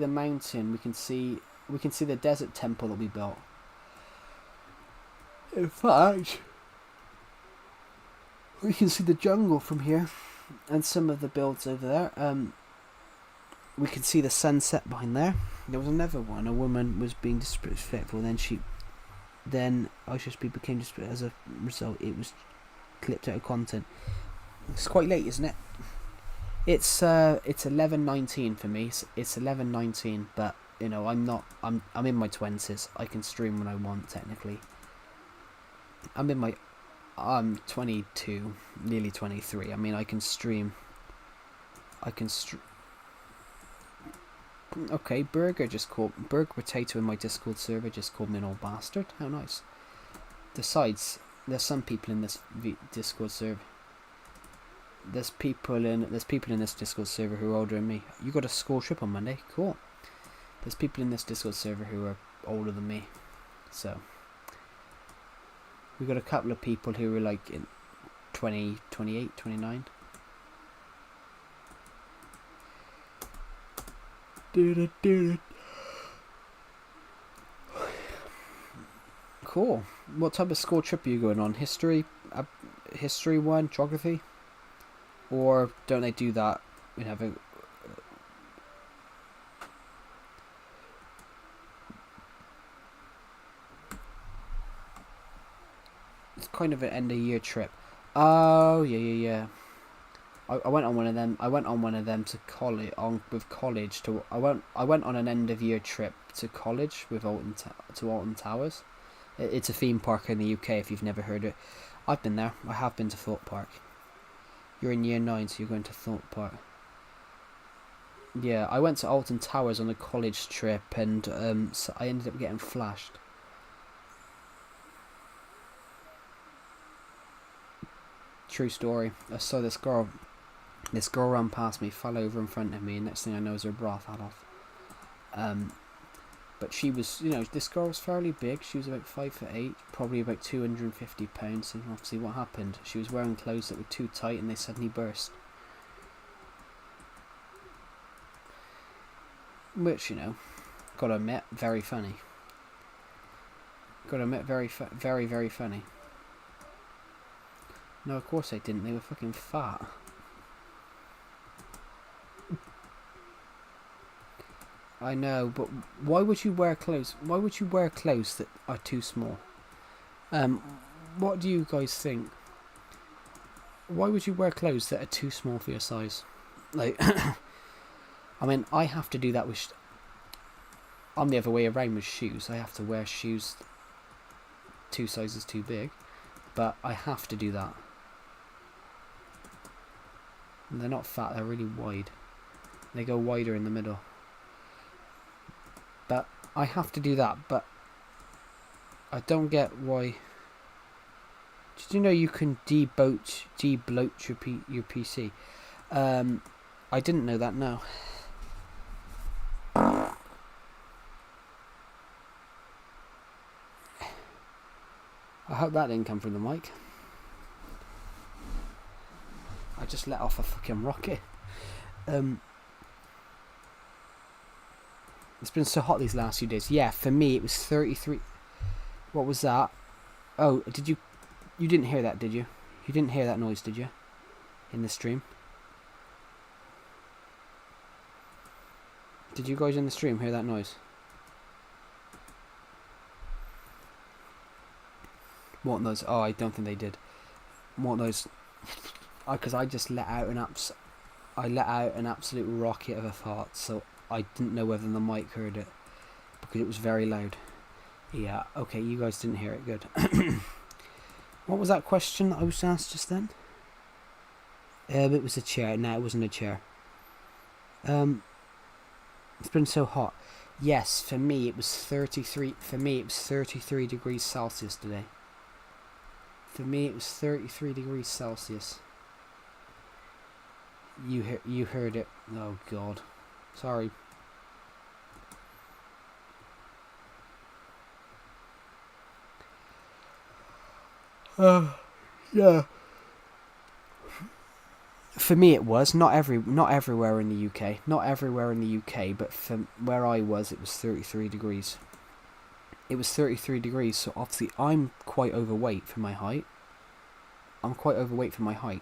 mountain. We can see the desert temple that we built. In fact, we can see the jungle from here, and some of the builds over there. We can see the sunset behind there. There was another one. A woman was being disrespectful. Then IShowSpeed became disrespectful. As a result, it was clipped out of content. It's quite late, isn't it? It's 11:19 for me. It's 11:19, but you know, I'm in my 20s. I can stream when I want, technically. I'm 22, nearly 23. I mean, I can stream. Okay, Burger Potato in my Discord server just called me an old bastard. How nice. Besides, there's some people in this Discord server. There's people in this Discord server who are older than me. You got a school trip on Monday? Cool. There's people in this Discord server who are older than me. So we got a couple of people who were like in 20, 28, 29. Cool. What type of school trip are you going on? History 1, geography? Or don't they do that? We have a it's kind of an end of year trip. Oh yeah. I went on one of them. I went on one of them to college. I went on an end of year trip to college with Alton Towers. It's a theme park in the UK. If you've never heard it, I've been there. I have been to Thorpe Park. You're in year 9, so you're going to Thorpe Park. Yeah, I went to Alton Towers on a college trip, and so I ended up getting flashed. True story. I saw this girl ran past me, fell over in front of me, and next thing I know is her bra fell off. But she was, this girl was fairly big. She was about 5'8", probably about 250 pounds. And obviously, what happened? She was wearing clothes that were too tight, and they suddenly burst. Which, gotta admit, very funny. Gotta admit, very, very funny. No, of course they didn't. They were fucking fat. I know, but why would you wear clothes? Why would you wear clothes that are too small? What do you guys think? Why would you wear clothes that are too small for your size? Like, I mean, I have to do that with. I'm the other way around with shoes. I have to wear shoes 2 sizes too big, but I have to do that. And they're not fat. They're really wide. They go wider in the middle. But I have to do that, but I don't get why. Did you know you can debloat your PC? I didn't know that, no. I hope that didn't come from the mic. I just let off a fucking rocket. It's been so hot these last few days. Yeah, for me it was 33. What was that? Oh, did you didn't hear that, did you? You didn't hear that noise, did you? In the stream? Did you guys in the stream hear that noise? What noise? Oh, I don't think they did. What noise? Because I just let out an absolute rocket of a fart, so I didn't know whether the mic heard it because it was very loud. Yeah, okay, you guys didn't hear it. Good. What was that question that I was asked just then? It was a chair. No, it wasn't a chair. It's been so hot. Yes, for me it was 33. For me it was 33 degrees Celsius today. For me it was 33 degrees Celsius. You heard it. Oh God, sorry. Yeah. For me, it was not everywhere in the UK, but from where I was, it was 33 degrees. It was 33 degrees, so obviously I'm quite overweight for my height.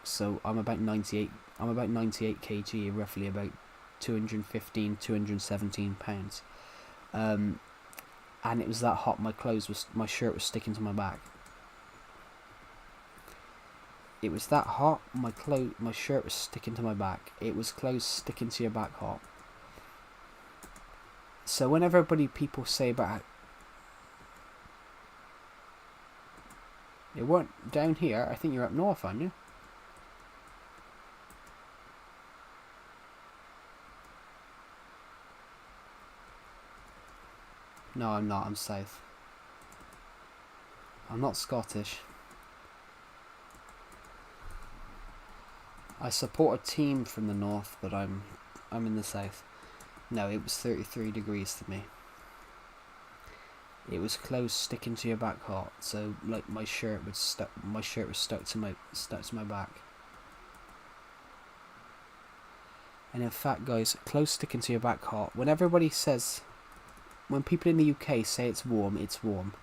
So I'm about 98. I'm about 98 kg, roughly about 215, 217 pounds. And it was that hot. My shirt was sticking to my back. It was that hot. My shirt was sticking to my back. It was clothes sticking to your back hot. So whenever people say about it weren't down here, I think you're up north, aren't you? No, I'm not. I'm south. I'm not Scottish. I support a team from the north, but I'm in the south. No, it was 33 degrees to me. It was clothes sticking to your back hot, so like my shirt was stuck to my back. And in fact, guys, clothes sticking to your back hot. When people in the UK say it's warm, it's warm.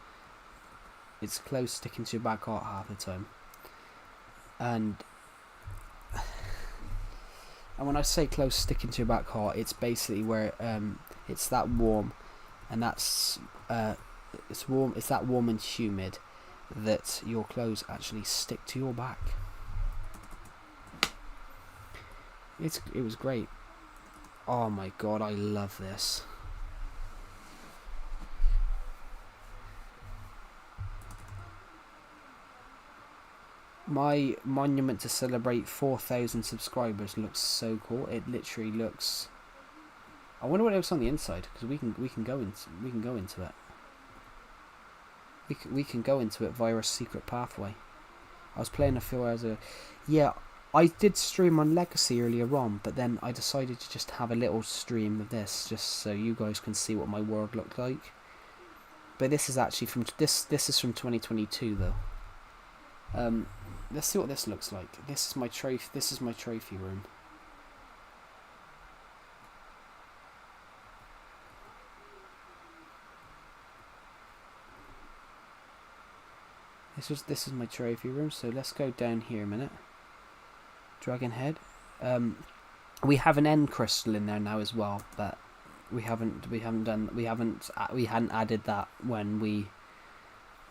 It's clothes sticking to your back hot half the time. And when I say clothes sticking to your back hot, it's basically where it's that warm, and that's it's warm. It's that warm and humid that your clothes actually stick to your back. It was great. Oh my God, I love this. My monument to celebrate 4,000 subscribers looks so cool. It literally looks. I wonder what it looks on the inside, because we can go into it. We can go into it via a secret pathway. I was playing a few hours ago. Yeah, I did stream on Legacy earlier on, but then I decided to just have a little stream of this, just so you guys can see what my world looked like. But this is actually from this is from 2022 though. Let's see what this looks like. This is my trophy room. This is my trophy room. So let's go down here a minute. Dragon head. We have an end crystal in there now as well, but we hadn't added that when we.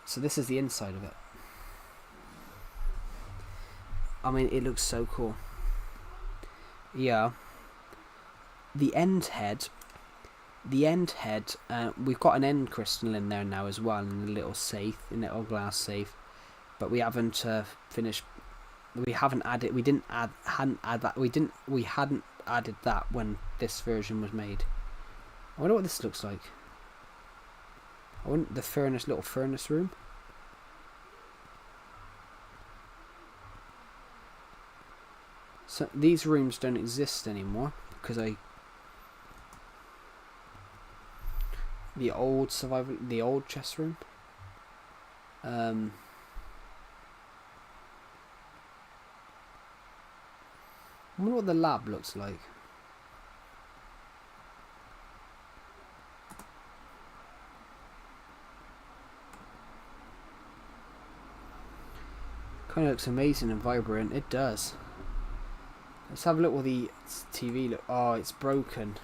So this is the inside of it. I mean, it looks so cool. Yeah. The end head. We've got an end crystal in there now as well, in a little safe, in a little glass safe. But we haven't finished. We hadn't added that when this version was made. I wonder what this looks like. I want the little furnace room. So these rooms don't exist anymore because the old chess room. I wonder what the lab looks like. Kind of looks amazing and vibrant. It does. Let's have a look what the TV look. Oh, it's broken.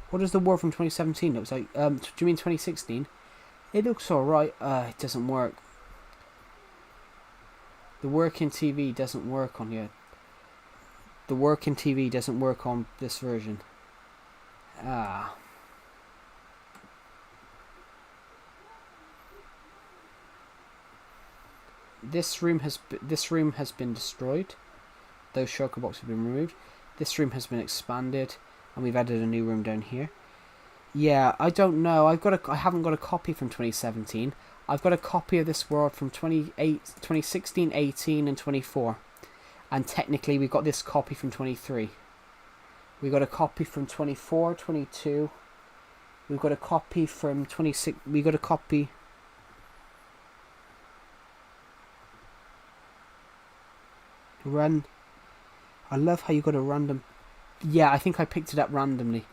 What does the war from 2017 look like? Do you mean 2016? It looks alright. It doesn't work. The working TV doesn't work on here. The working TV doesn't work on this version. Ah. This room has been destroyed. Those shulker boxes have been removed. This room has been expanded, and we've added a new room down here. Yeah, I don't know. I haven't got a copy from 2017. I've got a copy of this world from 2016, 18, and 24. And technically, we got this copy from 23. We got a copy from 24, 22. We've got a copy from 26. We got a copy. Run. I love how you got a random. Yeah, I think I picked it up randomly.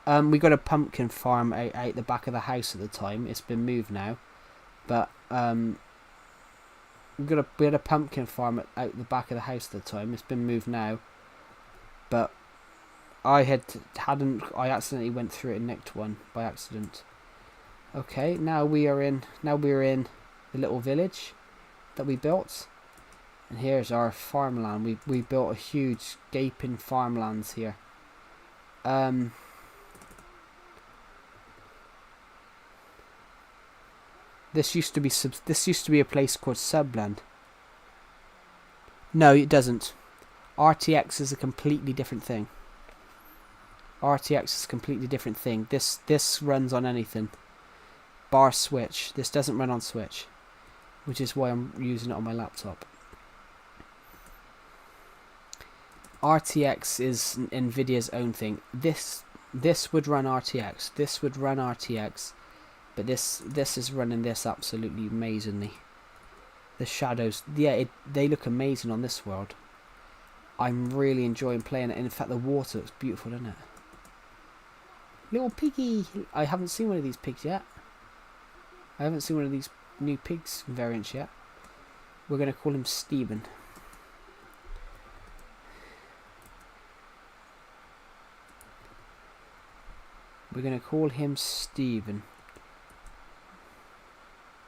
We got a pumpkin farm out the back of the house at the time. It's been moved now, but we had a pumpkin farm out the back of the house at the time. It's been moved now, but I accidentally went through it and nicked one by accident. Okay, now we're in the little village that we built. And here's our farmland. We built a huge gaping farmlands here. This used to be a place called Subland. No, it doesn't. RTX is a completely different thing. RTX is a completely different thing. This runs on anything. Bar Switch. This doesn't run on Switch, which is why I'm using it on my laptop. RTX is Nvidia's own thing. This would run RTX. This would run RTX, but this is running this absolutely amazingly. The shadows, yeah, they look amazing on this world. I'm really enjoying playing it. And in fact, the water looks beautiful, doesn't it? Little piggy. I haven't seen one of these pigs yet. I haven't seen one of these new pigs variants yet. We're gonna call him Stephen. We're going to call him Stephen.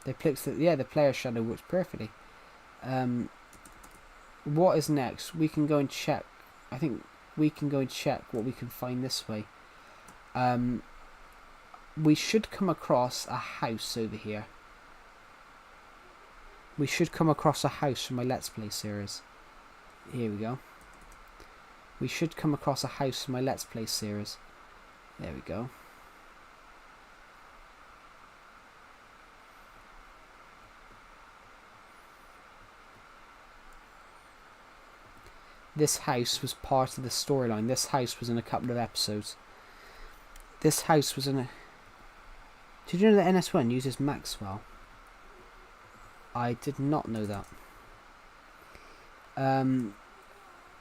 The player shadow works perfectly. What is next? We can go and check. I think we can go and check what we can find this way. We should come across a house over here. We should come across a house from my Let's Play series. Here we go. We should come across a house from my Let's Play series. There we go. This house was part of the storyline. This house was in a couple of episodes. This house was in a... Did you know that NS1 uses Maxwell? I did not know that.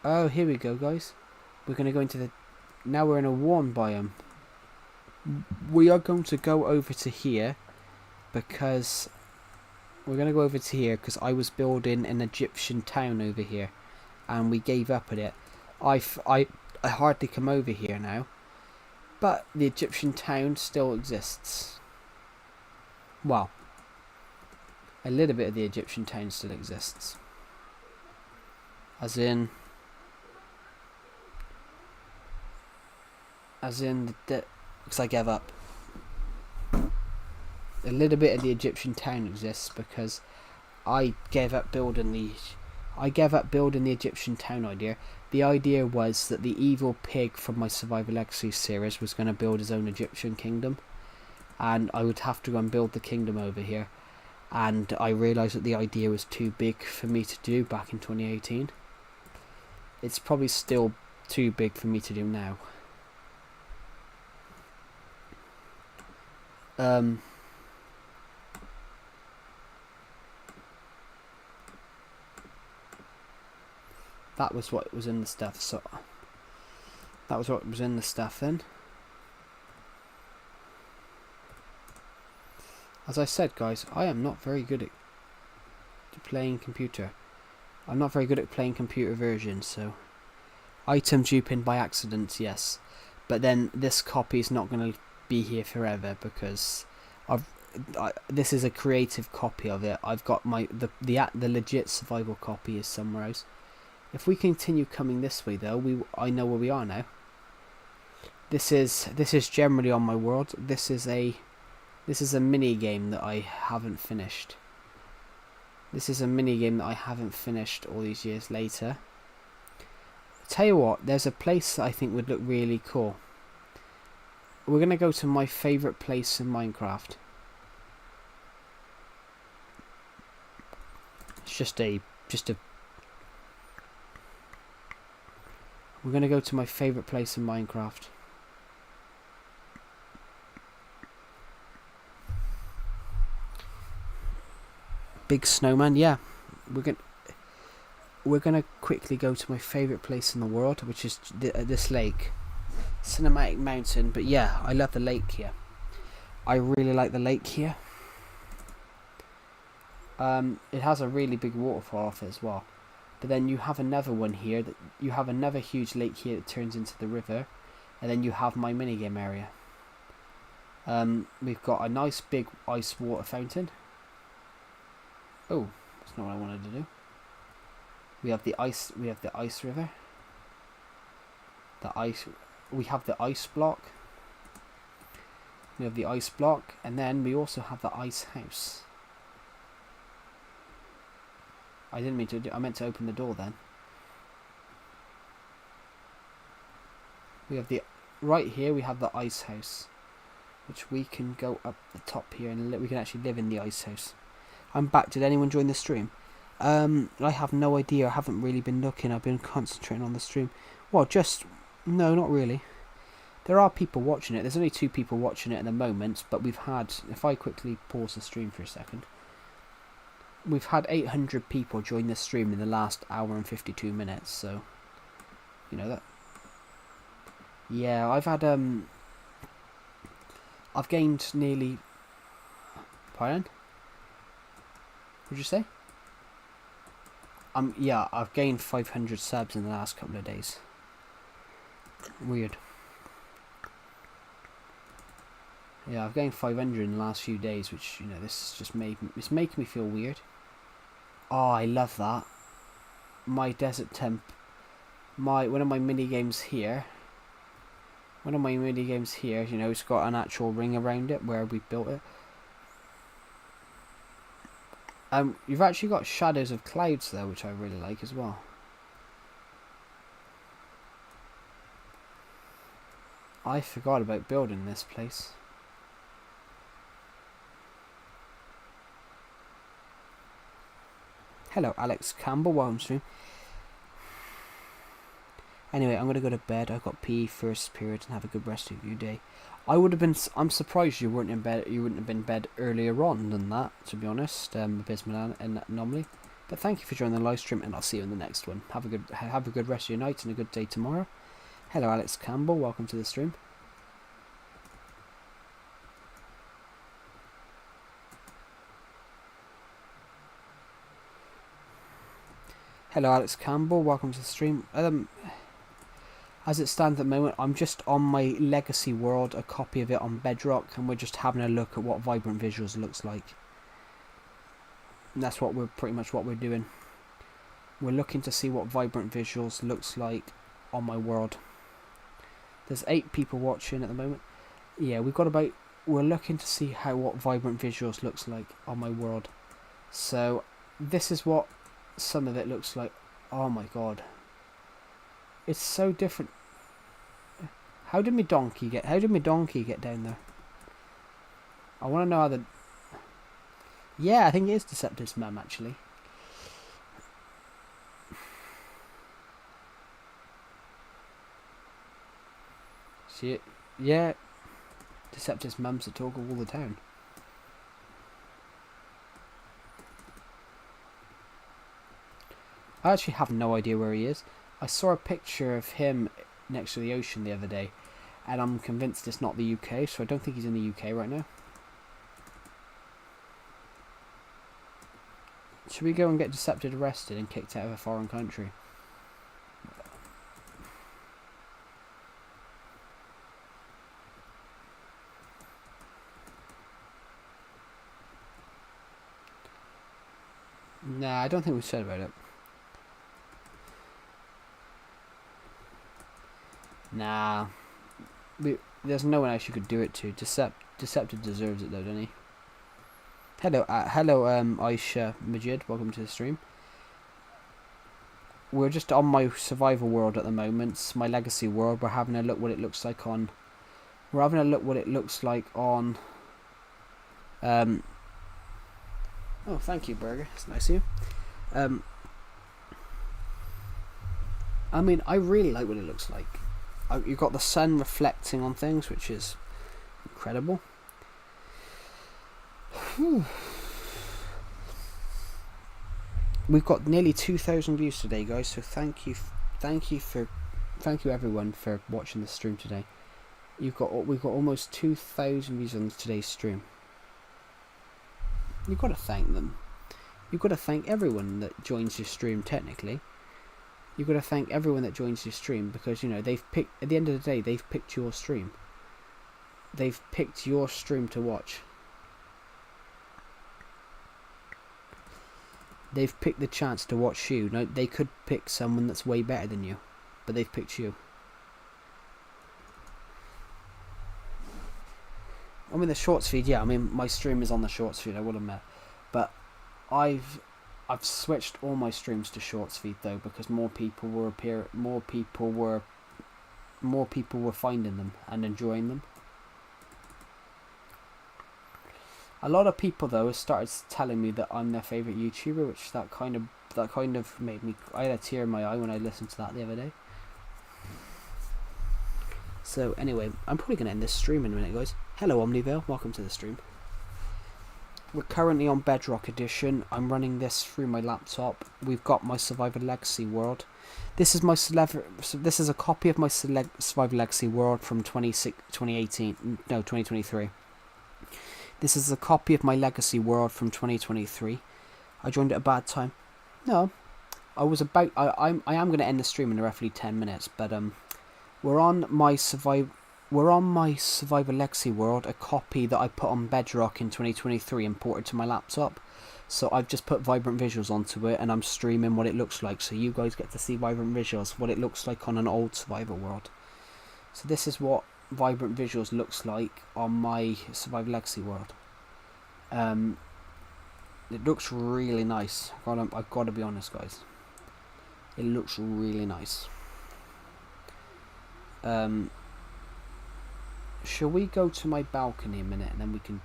Oh, here we go, guys. We're going to go into the... Now we're in a warm biome. We are going to go over to here because we're going to go over to here because I was building an Egyptian town over here and we gave up at it. I hardly come over here now, but the Egyptian town still exists. Well, a little bit of the Egyptian town still exists. As in because I gave up. A little bit of the Egyptian town exists because I gave up building the Egyptian town idea. The idea was that the evil pig from my Survivor Legacy series was going to build his own Egyptian kingdom, and I would have to go and build the kingdom over here. and I realised that the idea was too big for me to do back in 2018. It's probably still too big for me to do now. That was what was in the stuff, so that was what was in the stuff then. As I said, guys, I am not very good at playing computer. I'm not very good at playing computer versions, so... Item duping by accident, yes. But then this copy is not going to be here forever because this is a creative copy of it. I've got the legit survival copy is somewhere else. If we continue coming this way though, I know where we are now. This is generally on my world. This is a mini game that I haven't finished. This is a mini game that I haven't finished all these years later. Tell you what, there's a place that I think would look really cool. We're gonna go to my favourite place in Minecraft. It's just a. We're gonna go to my favourite place in Minecraft. Big snowman, yeah. We're gonna quickly go to my favourite place in the world, which is this lake, Cinematic Mountain. But yeah, I love the lake here. I really like the lake here. It has a really big waterfall off it as well. But then you have another one here that you have another huge lake here that turns into the river, and then you have my minigame area. We've got a nice big ice water fountain. Oh, that's not what I wanted to do. We have the ice river. We have the ice block. We have the ice block, and then we also have the ice house. I didn't mean to do. I meant to open the door then. We have right here. We have the ice house, which we can go up the top here, and we can actually live in the ice house. I'm back. Did anyone join the stream? I have no idea. I haven't really been looking. I've been concentrating on the stream. Well, no, not really. There are people watching it. There's only 2 people watching it at the moment, but we've had, if I quickly pause the stream for a second, we've had 800 people join the stream in the last hour and 52 minutes, so, you know that. Yeah, I've gained nearly, pardon? What'd you say? Yeah, I've gained 500 subs in the last couple of days. Weird. Yeah, I've gained 500 in the last few days, which, you know, this is just it's making me feel weird. Oh, I love that. My desert temp. One of my mini games here. You know, it's got an actual ring around it where we built it. You've actually got shadows of clouds there, which I really like as well. I forgot about building this place. Hello, Alex Campbell, welcome to stream. Anyway, I'm gonna go to bed. I've got PE first period, and have a good rest of your day. I'm surprised you weren't in bed. You wouldn't have been in bed earlier on than that, to be honest. Abysmal and anomaly. But thank you for joining the live stream, and I'll see you in the next one. Have a good rest of your night and a good day tomorrow. Hello, Alex Campbell. Welcome to the stream. Hello, Alex Campbell. Welcome to the stream. As it stands at the moment, I'm just on my Legacy world, a copy of it on Bedrock, and we're just having a look at what Vibrant Visuals looks like. And that's pretty much what we're doing. We're looking to see what Vibrant Visuals looks like on my world. There's 8 people watching at the moment. Yeah, we're looking to see what Vibrant Visuals looks like on my world. So this is what some of it looks like. Oh my god. It's so different. How did my donkey get down there? I want to know Yeah, I think it is Deceptive's mum, actually. See it? Yeah, Deceptive's mum's the talk of all the town. I actually have no idea where he is. I saw a picture of him next to the ocean the other day, and I'm convinced it's not the UK, so I don't think he's in the UK right now. Should we go and get Deceptive arrested and kicked out of a foreign country? Nah, I don't think we said about it. Nah. There's no one else you could do it to. Deceptive deserves it though, doesn't he? Hello, Aisha Majid. Welcome to the stream. We're just on my survival world at the moment. It's my legacy world. We're having a look what it looks like on. We're having a look what it looks like on. Oh, thank you, Burger. It's nice of you. I mean, I really like what it looks like. You've got the sun reflecting on things, which is incredible. We've got nearly 2,000 views today, guys. So thank you everyone for watching the stream today. We've got almost 2,000 views on today's stream. You've got to thank them. You've got to thank everyone that joins your stream. Technically, you've got to thank everyone that joins your stream because you know they've picked. At the end of the day, they've picked your stream. They've picked your stream to watch. They've picked the chance to watch you. Now, they could pick someone that's way better than you, but they've picked you. I mean, the shorts feed, yeah. I mean, my stream is on the shorts feed, I will admit, but I've switched all my streams to shorts feed though because more people were finding them and enjoying them. A lot of people though have started telling me that I'm their favourite YouTuber, which that kind of made me. I had a tear in my eye when I listened to that the other day. So anyway, I'm probably gonna end this stream in a minute, guys. Hello Omnivale, welcome to the stream. We're currently on Bedrock Edition. I'm running this through my laptop. We've got my Survivor Legacy world. This is this is a copy of my Survivor Legacy world from 2023. This is a copy of my Legacy world from 2023. I joined at a bad time. No, I am going to end the stream in roughly 10 minutes, but we're on my Survivor Legacy world, a copy that I put on Bedrock in 2023 and ported to my laptop. So I've just put vibrant visuals onto it and I'm streaming what it looks like, so you guys get to see vibrant visuals, what it looks like on an old Survivor world. So this is what vibrant visuals looks like on my Survivor Legacy world. It looks really nice. I've got to be honest, guys. It looks really nice. Shall we go to my balcony a minute and then we can...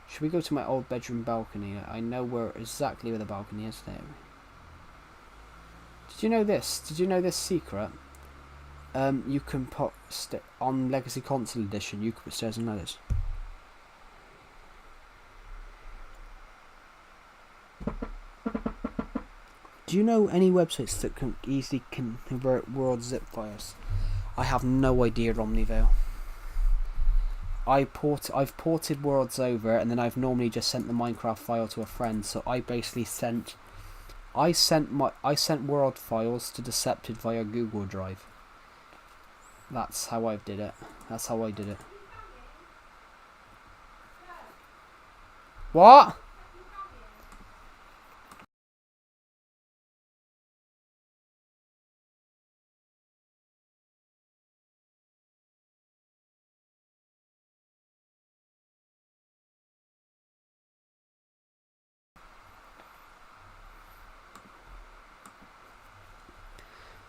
Should we go to my old bedroom balcony? I know exactly where the balcony is there. Did you know this? Did you know this secret? You can put on Legacy Console Edition. You can put stairs and ladders. Do you know any websites that can easily convert world zip files? I have no idea, Omnivale. I've ported worlds over, and then I've normally just sent the Minecraft file to a friend. So I basically sent world files to Decepted via Google Drive. That's how I did it. That's how I did it. What?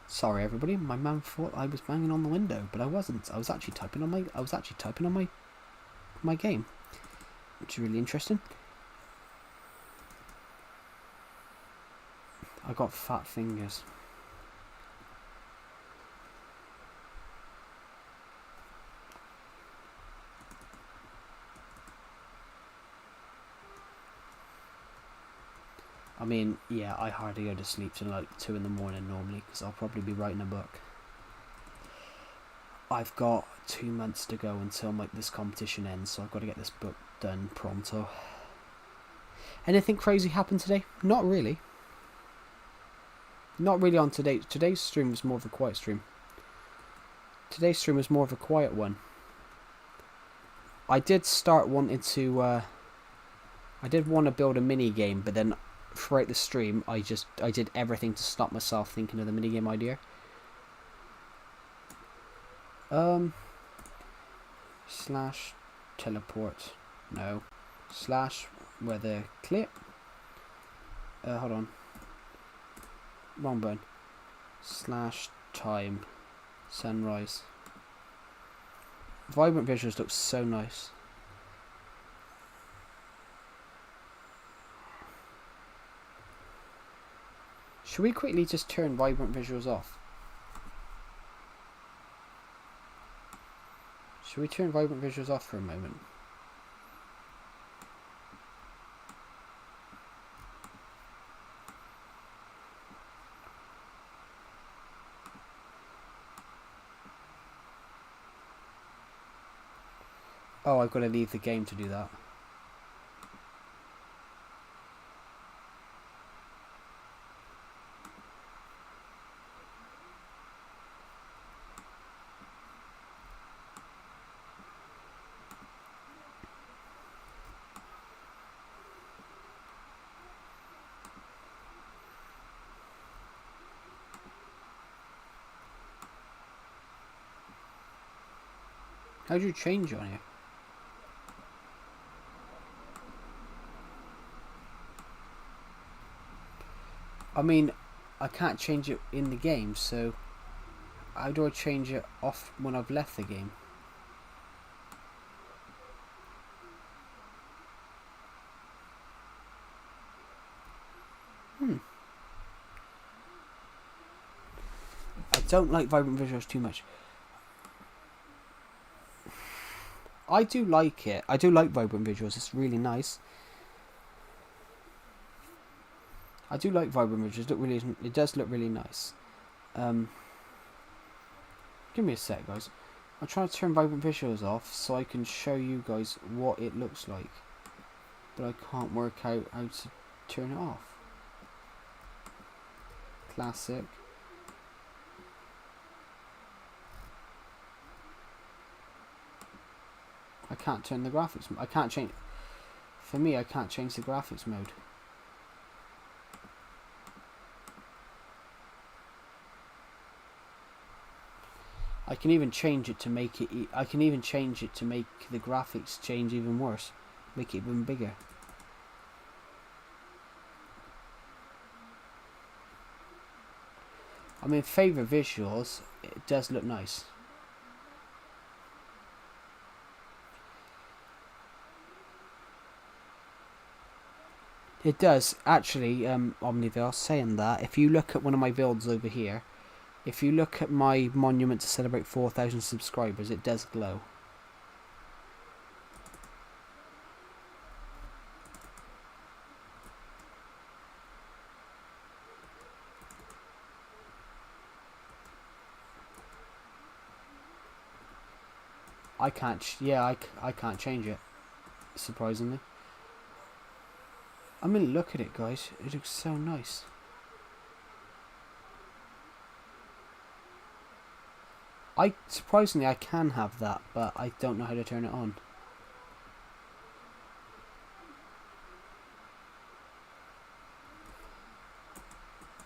Sorry, everybody. My mum thought I was banging on the window, but I wasn't. I was actually typing on my. my game, which is really interesting. I got fat fingers. I mean, yeah, I hardly go to sleep till like 2 in the morning normally, because I'll probably be writing a book. I've got 2 months to go until this competition ends, so I've got to get this book done pronto. Anything crazy happened today? Not really. Not really on today. Today's stream was more of a quiet stream. Today's stream was more of a quiet one. I did start wanting to... I did want to build a mini game, but then throughout the stream, I did everything to stop myself thinking of the mini game idea. Slash teleport. No. Slash weather clip. Hold on. Wrong button. Slash time. Sunrise. Vibrant visuals look so nice. Should we quickly just turn vibrant visuals off? Should we turn vibrant visuals off for a moment? Oh, I've got to leave the game to do that. How do you change on here? I mean, I can't change it in the game, so how do I change it off when I've left the game? I don't like vibrant visuals too much. I do like it. I do like vibrant visuals. It's really nice. I do like vibrant visuals. It does look really nice. Give me a sec, guys. I'm trying to turn vibrant visuals off so I can show you guys what it looks like. But I can't work out how to turn it off. Classic. I can't turn the graphics. I can't change. For me, I can't change the graphics mode. I can even change it to make it. I can even change it to make the graphics change even worse, make it even bigger. I mean, favourite visuals. It does look nice. It does actually. Omniville, saying that, if you look at one of my builds over here. If you look at my monument to celebrate 4,000 subscribers, it does glow. I can't, yeah, I can't change it, surprisingly. I mean, look at it, guys. It looks so nice. Surprisingly, I can have that, but I don't know how to turn it on.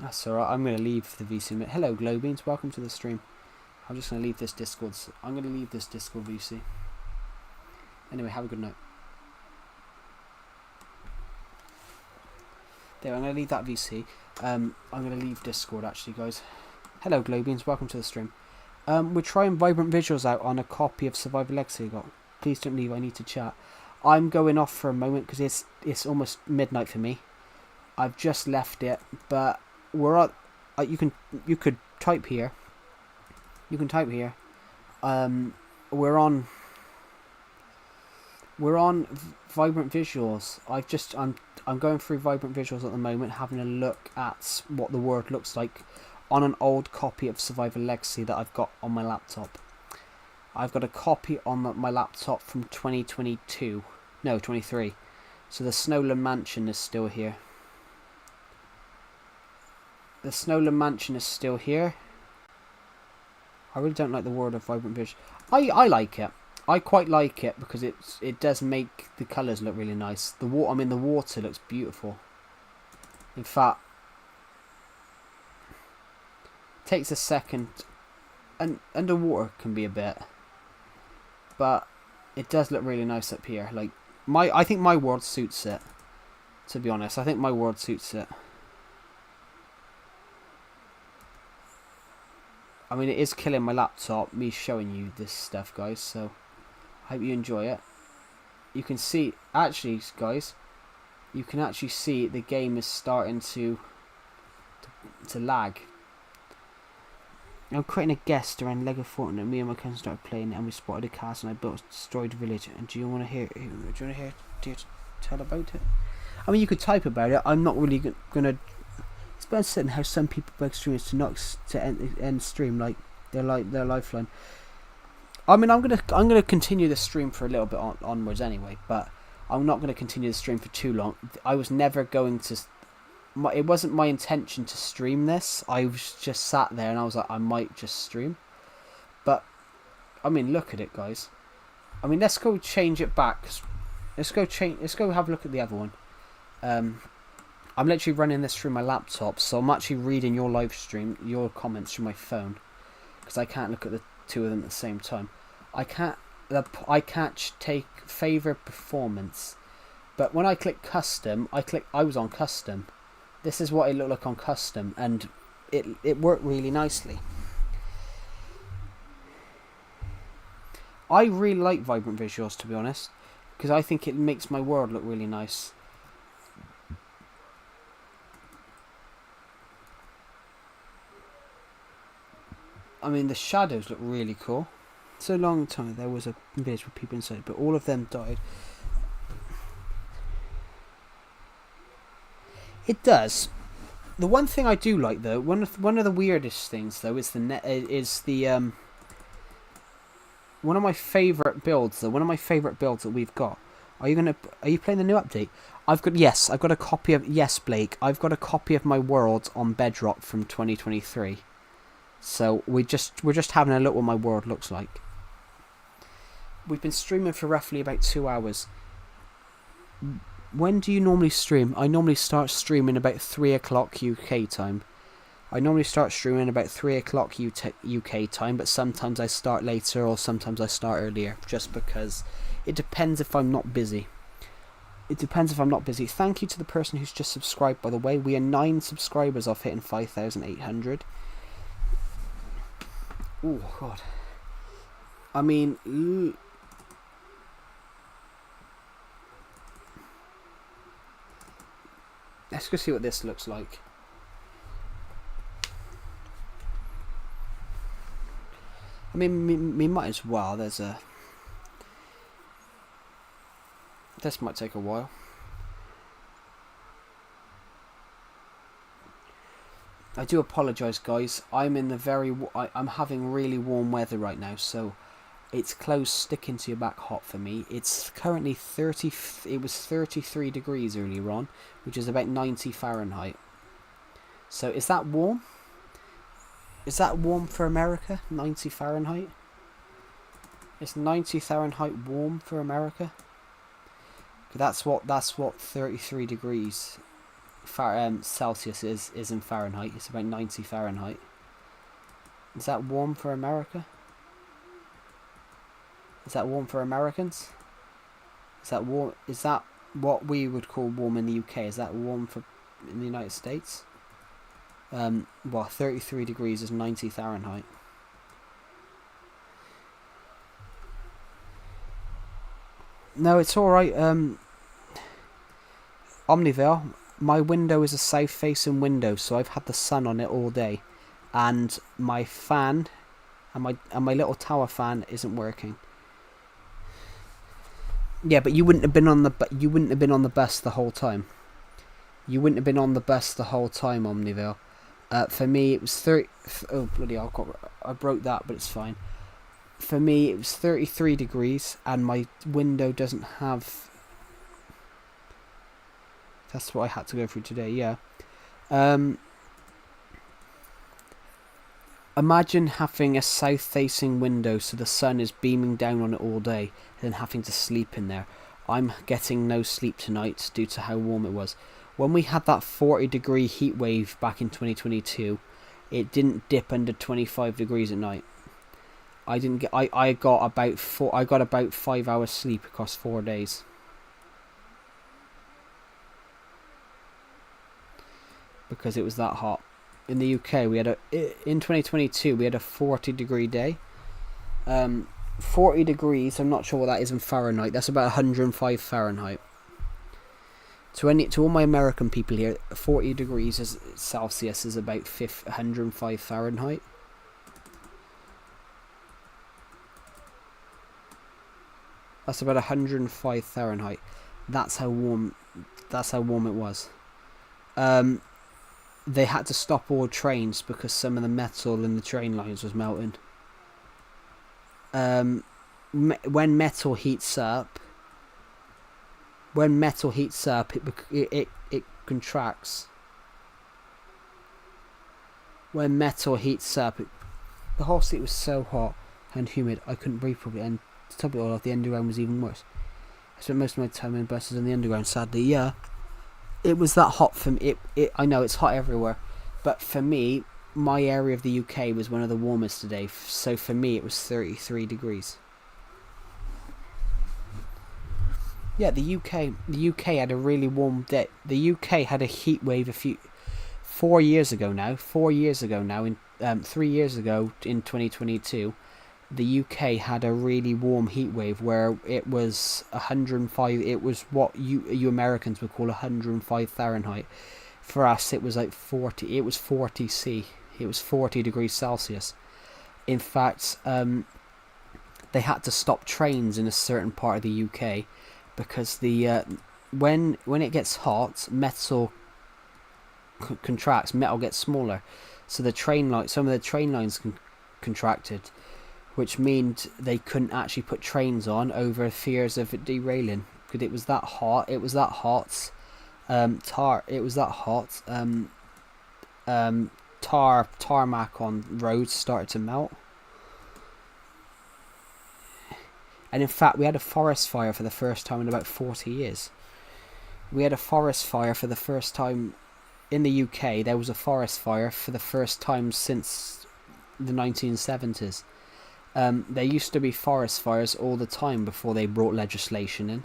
That's alright, I'm going to leave the VC. Hello, Glowbeans, welcome to the stream. I'm just going to leave this Discord. I'm going to leave this Discord VC. Anyway, have a good night. There, I'm going to leave that VC. I'm going to leave Discord, actually, guys. Hello, Glowbeans, welcome to the stream. We're trying vibrant visuals out on a copy of Survivor Legacy I got. Please don't leave, I need to chat. I'm going off for a moment because it's almost midnight for me. I've just left it, but we're at. You could type here. You can type here. We're on. We're on Vibrant Visuals. I'm going through Vibrant Visuals at the moment, having a look at what the world looks like on an old copy of Survivor Legacy that I've got on my laptop. I've got a copy on my laptop from 2022. No, 23. So the Snowland Mansion is still here. The Snowland Mansion is still here. I really don't like the world of Vibrant Visuals. I like it. I quite like it because it does make the colours look really nice. The water looks beautiful. In fact, it takes a second, and underwater can be a bit, but it does look really nice up here. Like I think my world suits it. To be honest, I think my world suits it. I mean, it is killing my laptop, me showing you this stuff, guys, so I hope you enjoy it. You can see, actually, guys, you can actually see the game is starting to lag. I'm creating a guest around Lego Fortnite. Me and my cousin started playing it, and we spotted a castle, and I built a destroyed village. And do you want to hear? Do you want to hear? Tell about it? I mean, you could type about it. I'm not really gonna. It's about certain how some people break streamers to end stream like their lifeline. I mean, I'm gonna continue the stream for a little bit onwards anyway, but I'm not gonna continue the stream for too long. I was never going to. It wasn't my intention to stream this. I was just sat there and I was like, I might just stream. But I mean, look at it, guys. I mean, let's go change it back. Let's go have a look at the other one. I'm literally running this through my laptop, so I'm actually reading your live stream, your comments through my phone, because I can't look at the two of them at the same time. I can't take favorite performance, but when I click custom, I was on custom. This is what it looked like on custom, and it worked really nicely. I really like Vibrant Visuals, to be honest, because I think it makes my world look really nice. I mean, the shadows look really cool. So long time there was a village with people inside, but all of them died. It does. The one thing I do like, though, one of the weirdest things, though, is one of my favourite builds, though. One of my favourite builds that we've got. Are you playing the new update? I've got a copy of Blake. I've got a copy of my world on Bedrock from 2023. So we're just having a look what my world looks like. We've been streaming for roughly about 2 hours. When do you normally stream? I normally start streaming about 3 o'clock UK time. I normally start streaming about 3 o'clock UK time, but sometimes I start later or sometimes I start earlier, just because it depends if I'm not busy. Thank you to the person who's just subscribed, by the way. We are 9 subscribers off hitting 5,800. Oh, God. I mean, let's go see what this looks like. I mean, we might as well. This might take a while. I do apologise, guys. I'm having really warm weather right now, so it's clothes sticking to your back hot for me. It's currently 30. It was 33 degrees earlier on, which is about 90 Fahrenheit. So is that warm? Is that warm for America? 90 Fahrenheit? Is 90 Fahrenheit warm for America? That's what 33 degrees Celsius is in Fahrenheit. It's about 90 Fahrenheit. Is that warm for America? Is that warm for Americans? Is that warm? Is that what we would call warm in the UK? Is that warm in the United States? Well, 33 degrees is 90 Fahrenheit. No, it's alright. Omnivale, my window is a south-facing window, so I've had the sun on it all day, and my fan and my little tower fan isn't working. Yeah, but you wouldn't have been on the bus the whole time. You wouldn't have been on the bus the whole time, Omniville. For me, it was 30. Oh bloody hell! I broke that, but it's fine. For me, it was 33 degrees, and my window doesn't have. That's what I had to go through today. Yeah. Imagine having a south-facing window, so the sun is beaming down on it all day, and then having to sleep in there. I'm getting no sleep tonight due to how warm it was. When we had that 40-degree heat wave back in 2022, it didn't dip under 25 degrees at night. I didn't get. I got about 5 hours sleep across 4 days. Because it was that hot. In the UK, in 2022 we had a 40-degree day. 40 degrees. I'm not sure what that is in Fahrenheit. That's about 105 Fahrenheit. To all my American people here, 40 degrees Celsius is about 105 Fahrenheit. That's about 105 Fahrenheit. That's how warm it was. They had to stop all trains because some of the metal in the train lines was melting. When metal heats up, it contracts. When metal heats up, the whole city was so hot and humid I couldn't breathe properly. And to top it all off, the underground was even worse. I spent most of my time in buses in the underground. Sadly, yeah. It was that hot for me. I know it's hot everywhere, but for me, my area of the UK was one of the warmest today. So for me, it was 33 degrees. Yeah, the UK had a really warm day. The UK had a heat wave 4 years ago now. 3 years ago in 2022. The UK had a really warm heat wave where it was 105. It was what you Americans would call 105 Fahrenheit. For us, it was like 40. It was 40 C. It was 40 degrees Celsius. In fact, they had to stop trains in a certain part of the UK because when it gets hot, metal contracts. Metal gets smaller, so some of the train lines contracted, which meant they couldn't actually put trains on over fears of it derailing because it was that hot. Tarmac on roads started to melt. And in fact, we had a forest fire for the first time in about 40 years. We had a forest fire for the first time in the UK. There was a forest fire for the first time since the 1970s. There used to be forest fires all the time before they brought legislation in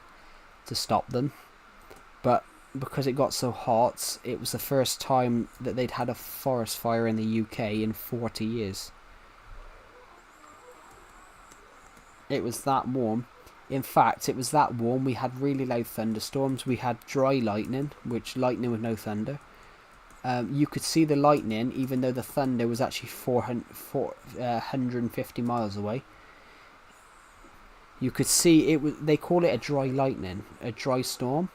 to stop them. But because it got so hot, it was the first time that they'd had a forest fire in the UK in 40 years. It was that warm. In fact, it was that warm. We had really loud thunderstorms. We had dry lightning, lightning with no thunder. You could see the lightning even though the thunder was actually 150 miles away. You could see it. They call it a dry lightning, a dry storm.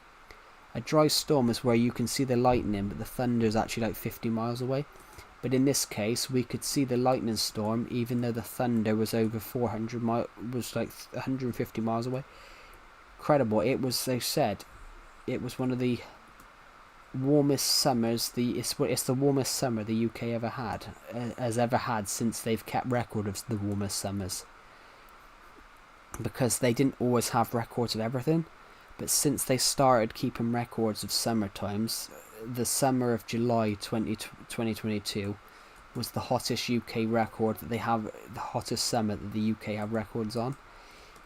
A dry storm is where you can see the lightning, but the thunder is actually like 50 miles away. But in this case, we could see the lightning storm even though the thunder was over 400 miles, was like 150 miles away. Incredible! It was. They said it was one of the warmest summers. It's the warmest summer the UK has ever had since they've kept record of the warmest summers. Because they didn't always have records of everything, but since they started keeping records of summer times, the summer of July 2022 was the hottest UK record that they have, the hottest summer that the UK have records on.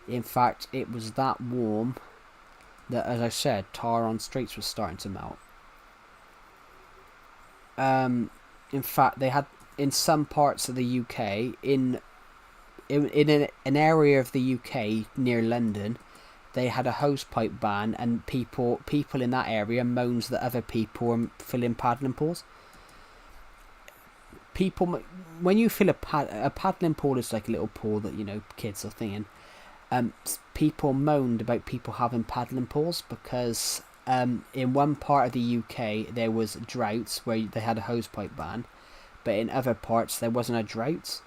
In fact, it was that warm that, as I said, tar on streets was starting to melt. In fact, they had in some parts of the UK, in an area of the UK near London, they had a hosepipe ban, and people in that area moaned that other people were filling paddling pools. People, when you fill a paddling pool is like a little pool that, you know, kids are thinking. People moaned about people having paddling pools because in one part of the UK there was droughts where they had a hosepipe ban, but in other parts there wasn't a drought,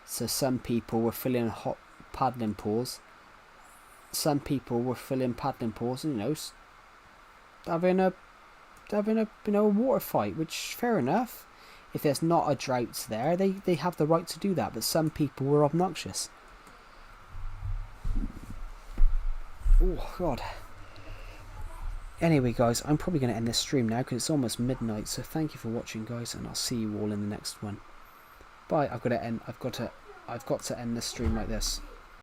so some people were filling hot paddling pools. Some people were filling paddling pools and, you know, having a you know, a water fight, which fair enough. If there's not a drought there, they have the right to do that, but some people were obnoxious. Oh god. Anyway guys, I'm probably going to end this stream now because it's almost midnight, so thank you for watching guys, and I'll see you all in the next one. Bye. I've got to end this stream like this.